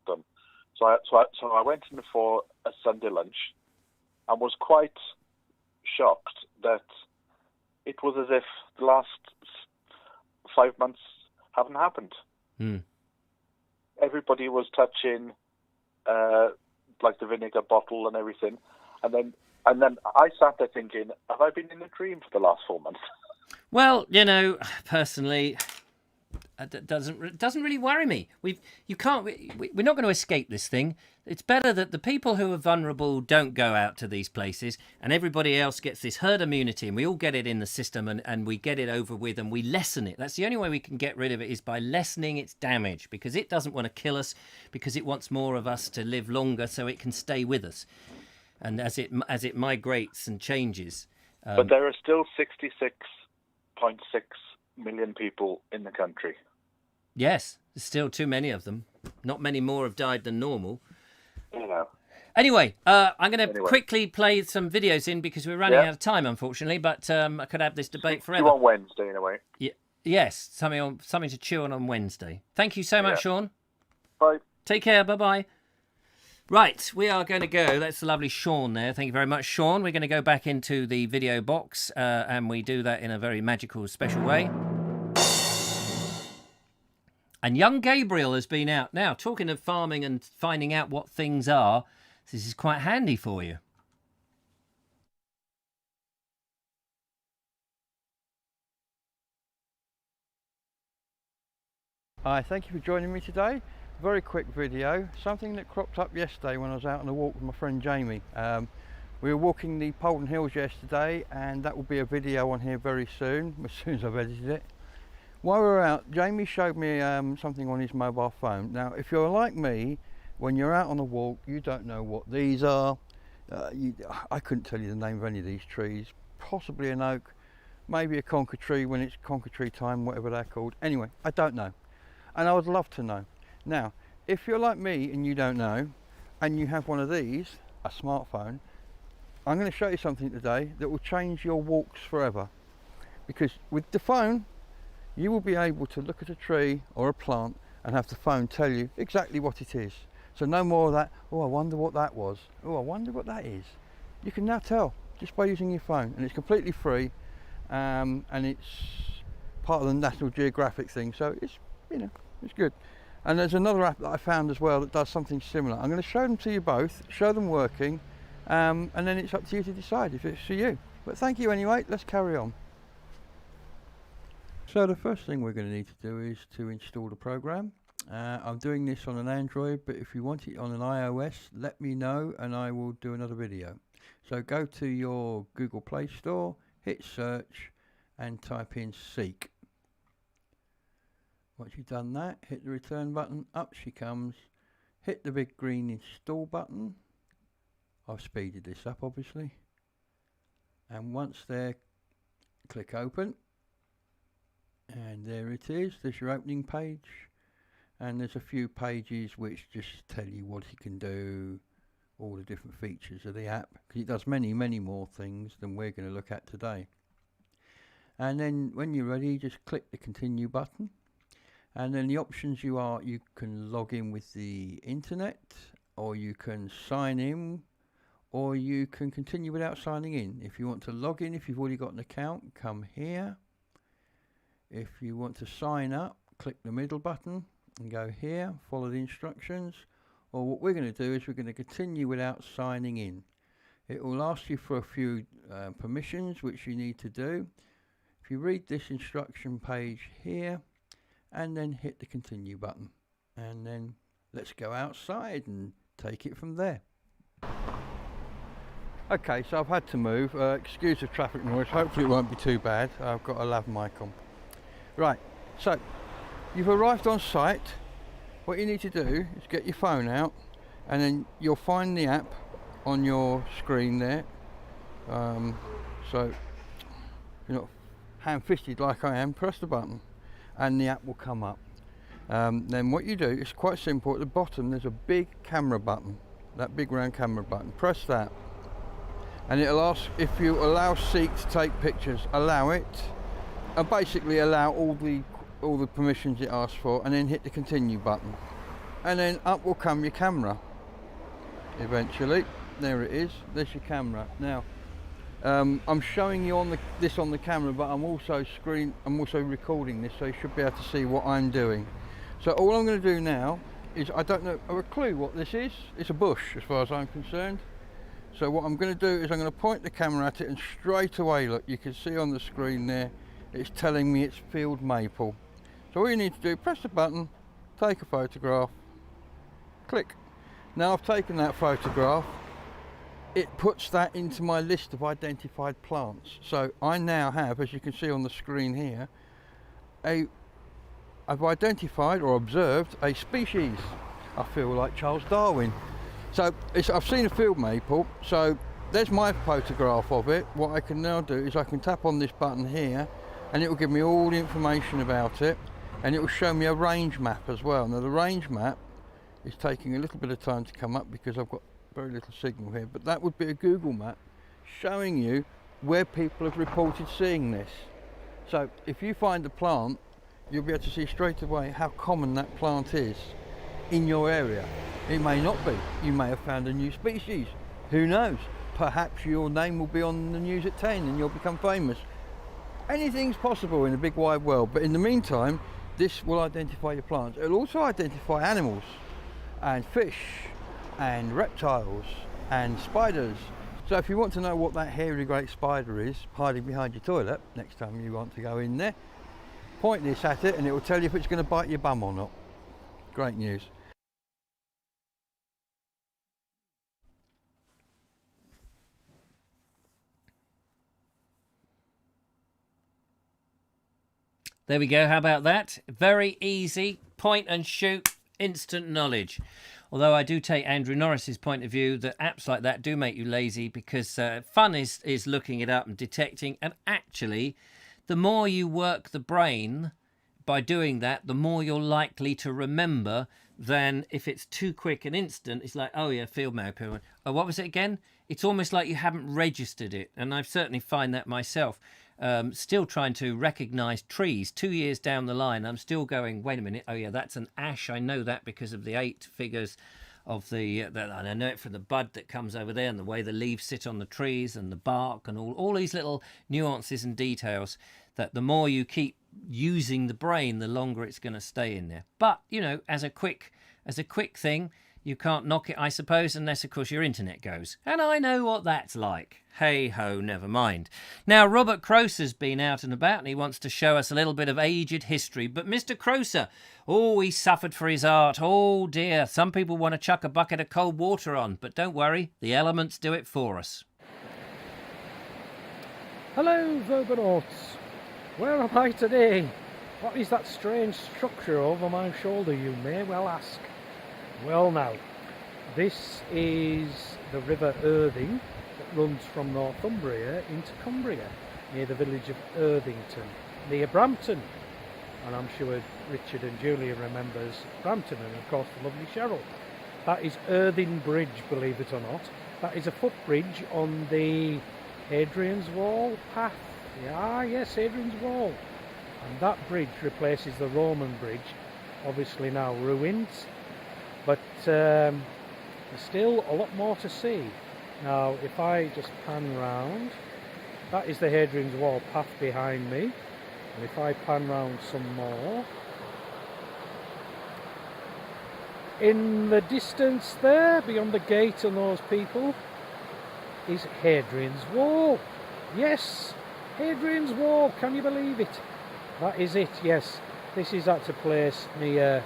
them. So I went in for a Sunday lunch, and was quite shocked that it was as if the last 5 months haven't happened. Mm. Everybody was touching like the vinegar bottle and everything. And then I sat there thinking, have I been in a dream for the last 4 months? Well, you know, personally, it doesn't really worry me. We're not going to escape this thing. It's better that the people who are vulnerable don't go out to these places, and everybody else gets this herd immunity, and we all get it in the system, and we get it over with, and we lessen it. That's the only way we can get rid of it, is by lessening its damage, because it doesn't want to kill us, because it wants more of us to live longer so it can stay with us. And as it migrates and changes. But there are still 66.6 million people in the country. Yes, there's still too many of them. Not many more have died than normal. You know. Anyway, I'm going to quickly play some videos in because we're running out of time, unfortunately. But I could have this debate forever. You on Wednesday, in a way. Yes, something to chew on Wednesday. Thank you so much, Sean. Bye. Take care. Bye-bye. Right, we are going to go. That's the lovely Sean there. Thank you very much, Sean. We're going to go back into the video box, and we do that in a very magical, special way. And young Gabriel has been out. Now, talking of farming and finding out what things are, this is quite handy for you. Hi, thank you for joining me today. Very quick video, something that cropped up yesterday when I was out on a walk with my friend Jamie. We were walking the Polden Hills yesterday, and that will be a video on here very soon, as soon as I've edited it. While we were out, Jamie showed me something on his mobile phone. Now, if you're like me, when you're out on a walk, you don't know what these are. I couldn't tell you the name of any of these trees. Possibly an oak, maybe a conker tree when it's conker tree time, whatever they're called. Anyway, I don't know, and I would love to know. Now, if you're like me and you don't know, and you have one of these, a smartphone, I'm going to show you something today that will change your walks forever. Because with the phone, you will be able to look at a tree or a plant and have the phone tell you exactly what it is. So no more of that, oh, I wonder what that was. Oh, I wonder what that is. You can now tell just by using your phone, and it's completely free, and it's part of the National Geographic thing, so it's, you know, it's good. And there's another app that I found as well that does something similar. I'm going to show them to you both, show them working, and then it's up to you to decide if it's for you. But thank you anyway, let's carry on. So the first thing we're going to need to do is to install the program. I'm doing this on an Android, but if you want it on an iOS, let me know and I will do another video. So go to your Google Play Store, hit search and type in Seek. Once you've done that, hit the return button, up she comes, hit the big green install button. I've speeded this up obviously, and once there, click open, and there it is. There's your opening page, and there's a few pages which just tell you what you can do, all the different features of the app, because it does many more things than we're going to look at today. And then when you're ready, just click the continue button. And then the options you can log in with the internet, or you can sign in, or you can continue without signing in. If you want to log in, if you've already got an account, come here. If you want to sign up, click the middle button and go here, follow the instructions. Or what we're going to do is we're going to continue without signing in. It will ask you for a few permissions which you need to do. If you read this instruction page here, and then hit the continue button, and then let's go outside and take it from there. Okay, so I've had to move, excuse the traffic noise, hopefully it won't be too bad. I've got a lav mic on. Right, so you've arrived on site. What you need to do is get your phone out, and then you'll find the app on your screen there. So if you're not ham-fisted like I am, press the button and the app will come up. Then what you do, it's quite simple. At the bottom there's a big camera button, that big round camera button. Press that and it'll ask if you allow Seek to take pictures. Allow it, and basically allow all the permissions it asks for, and then hit the continue button, and then up will come your camera eventually. There it is, there's your camera. Now I'm showing you this on the camera, but I'm also recording this, so you should be able to see what I'm doing. So all I'm going to do now is I don't know a clue what this is. It's a bush as far as I'm concerned. So what I'm going to do is I'm going to point the camera at it, and straight away, look, you can see on the screen there, it's telling me it's field maple. So all you need to do, press the button, take a photograph, click. Now I've taken that photograph, it puts that into my list of identified plants. So I now have, as you can see on the screen here, I've identified or observed a species. I feel like Charles Darwin. So I've seen a field maple, so there's my photograph of it. What I can now do is I can tap on this button here, and it will give me all the information about it, and it will show me a range map as well. Now the range map is taking a little bit of time to come up because I've got very little signal here, but that would be a Google map showing you where people have reported seeing this. So if you find a plant, you'll be able to see straight away how common that plant is in your area. It may not be. You may have found a new species. Who knows? Perhaps your name will be on the news at 10 and you'll become famous. Anything's possible in the big wide world, but in the meantime, this will identify your plants. It'll also identify animals and fish and reptiles and spiders. So if you want to know what that hairy great spider is hiding behind your toilet next time you want to go in there, point this at it and it will tell you if it's going to bite your bum or not. Great news. There we go. How about that? Very easy. Point and shoot. Instant knowledge. Although I do take Andrew Norris's point of view that apps like that do make you lazy, because fun is looking it up and detecting. And actually, the more you work the brain by doing that, the more you're likely to remember than if it's too quick and instant. It's like, oh yeah, field maple. Oh, what was it again? It's almost like you haven't registered it. And I've certainly find that myself. Still trying to recognise trees 2 years down the line. I'm still going, wait a minute, oh yeah, that's an ash. I know that because of the 8 figures of the, and I know it from the bud that comes over there and the way the leaves sit on the trees and the bark and all these little nuances and details, that the more you keep using the brain, the longer it's going to stay in there. But, you know, as a quick thing, you can't knock it, I suppose, unless, of course, your internet goes. And I know what that's like. Hey-ho, never mind. Now, Robert Croser's been out and about, and he wants to show us a little bit of aged history. But Mr. Croser, oh, he suffered for his art. Oh, dear. Some people want to chuck a bucket of cold water on. But don't worry, the elements do it for us. Hello, Verbonauts. Where am I today? What is that strange structure over my shoulder, you may well ask? Well now, this is the River Irthing that runs from Northumbria into Cumbria, near the village of Irthington, near Brampton. And I'm sure Richard and Julia remembers Brampton and of course the lovely Cheryl. That is Irthing Bridge, believe it or not. That is a footbridge on the Hadrian's Wall path. Yeah, yes, Hadrian's Wall. And that bridge replaces the Roman bridge, obviously now ruined. But there's still a lot more to see. Now, if I just pan round, that is the Hadrian's Wall path behind me. And if I pan round some more, in the distance there, beyond the gate and those people, is Hadrian's Wall. Yes, Hadrian's Wall, can you believe it? That is it, yes. This is at a place near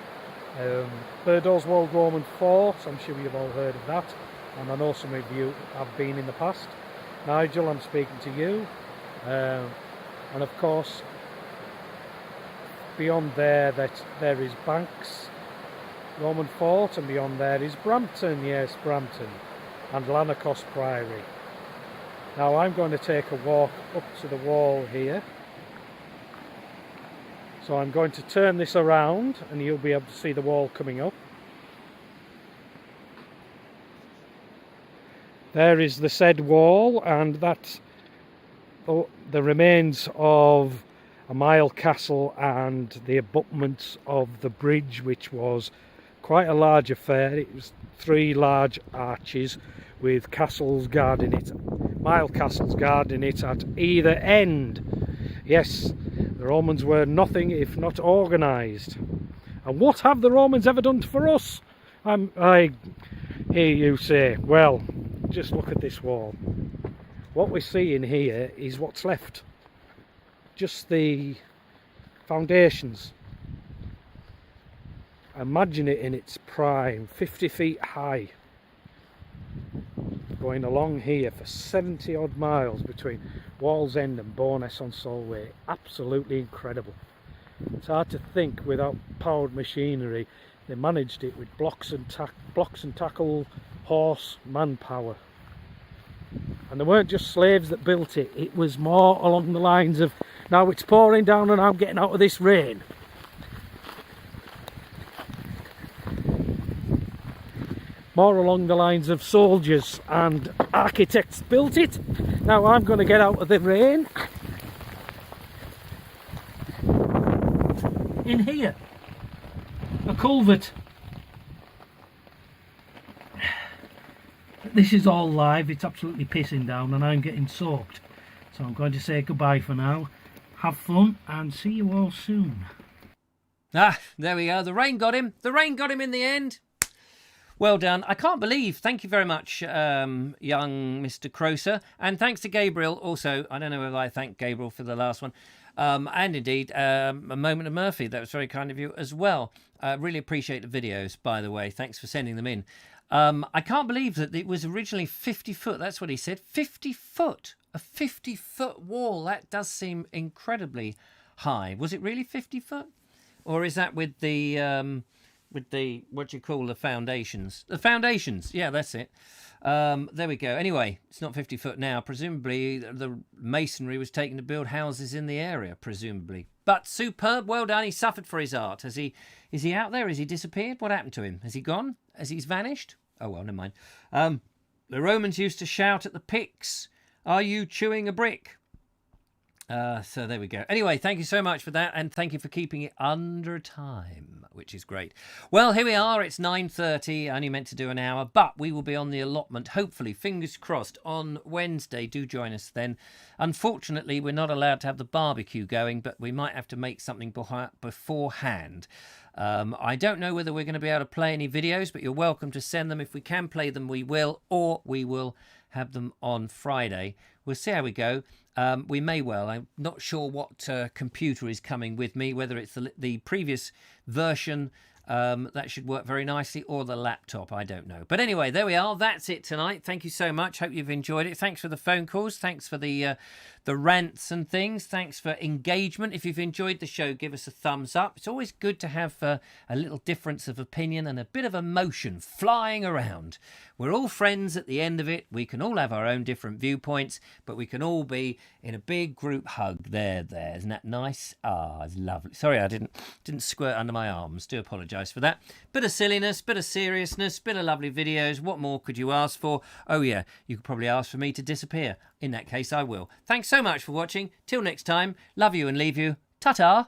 Burdoswald Roman Fort. I'm sure you've all heard of that, and I know some of you have been in the past. Nigel, I'm speaking to you, and of course beyond there there is Banks Roman Fort, and beyond there is Brampton, yes, Brampton, and Lanercost Priory. Now I'm going to take a walk up to the wall here. So I'm going to turn this around and you'll be able to see the wall coming up. There is the said wall, and that's the remains of a mile castle and the abutments of the bridge, which was quite a large affair. It was 3 large arches with castles guarding it, mile castles guarding it at either end. Yes, the Romans were nothing if not organised. And what have the Romans ever done for us? I hear you say, well, just look at this wall. What we're seeing here is what's left. Just the foundations. Imagine it in its prime, 50 feet high. Going along here for 70 odd miles between Wallsend and Bowness-on-Solway. Absolutely incredible. It's hard to think without powered machinery. They managed it with blocks and tackle, horse, manpower. And there weren't just slaves that built it. It was more along the lines of, now it's pouring down and I'm getting out of this rain. More along the lines of soldiers and architects built it. Now I'm going to get out of the rain. In here, a culvert. This is all live, it's absolutely pissing down and I'm getting soaked. So I'm going to say goodbye for now. Have fun and see you all soon. Ah, there we go. The rain got him. The rain got him in the end. Well done. I can't believe. Thank you very much, young Mr. Croser. And thanks to Gabriel also. I don't know whether I thank Gabriel for the last one. And indeed, a moment of Murphy. That was very kind of you as well. Really appreciate the videos, by the way. Thanks for sending them in. I can't believe that it was originally 50 foot. That's what he said. 50 foot. A 50-foot wall. That does seem incredibly high. Was it really 50 foot? Or is that with the what do you call the foundations? The foundations. Yeah, that's it. There we go. Anyway, it's not 50 foot now. Presumably the masonry was taken to build houses in the area, presumably. But superb. Well done. He suffered for his art. Is he out there? Has he disappeared? What happened to him? Has he gone? Has he vanished? Oh, well, never mind. The Romans used to shout at the Picts, "Are you chewing a brick?" So there we go. Anyway, thank you so much for that, and thank you for keeping it under time, which is great. Well, here we are. It's 9:30. I only meant to do an hour, but we will be on the allotment, hopefully, fingers crossed, on Wednesday. Do join us then. Unfortunately, we're not allowed to have the barbecue going, but we might have to make something beforehand. I don't know whether we're going to be able to play any videos, but you're welcome to send them. If we can play them, we will, or we will have them on Friday. We'll see how we go. We may well. I'm not sure what computer is coming with me, whether it's the previous version that should work very nicely, or the laptop. I don't know. But anyway, there we are. That's it tonight. Thank you so much. Hope you've enjoyed it. Thanks for the phone calls. Thanks for the rants and things. Thanks for engagement. If you've enjoyed the show, give us a thumbs up. It's always good to have a little difference of opinion and a bit of emotion flying around. We're all friends at the end of it. We can all have our own different viewpoints, but we can all be in a big group hug. There. Isn't that nice? Ah, it's lovely. Sorry, I didn't squirt under my arms. Do apologise for that. Bit of silliness, bit of seriousness, bit of lovely videos. What more could you ask for? Oh yeah, you could probably ask for me to disappear. In that case, I will. Thanks so much for watching. Till next time, love you and leave you. Ta-ta.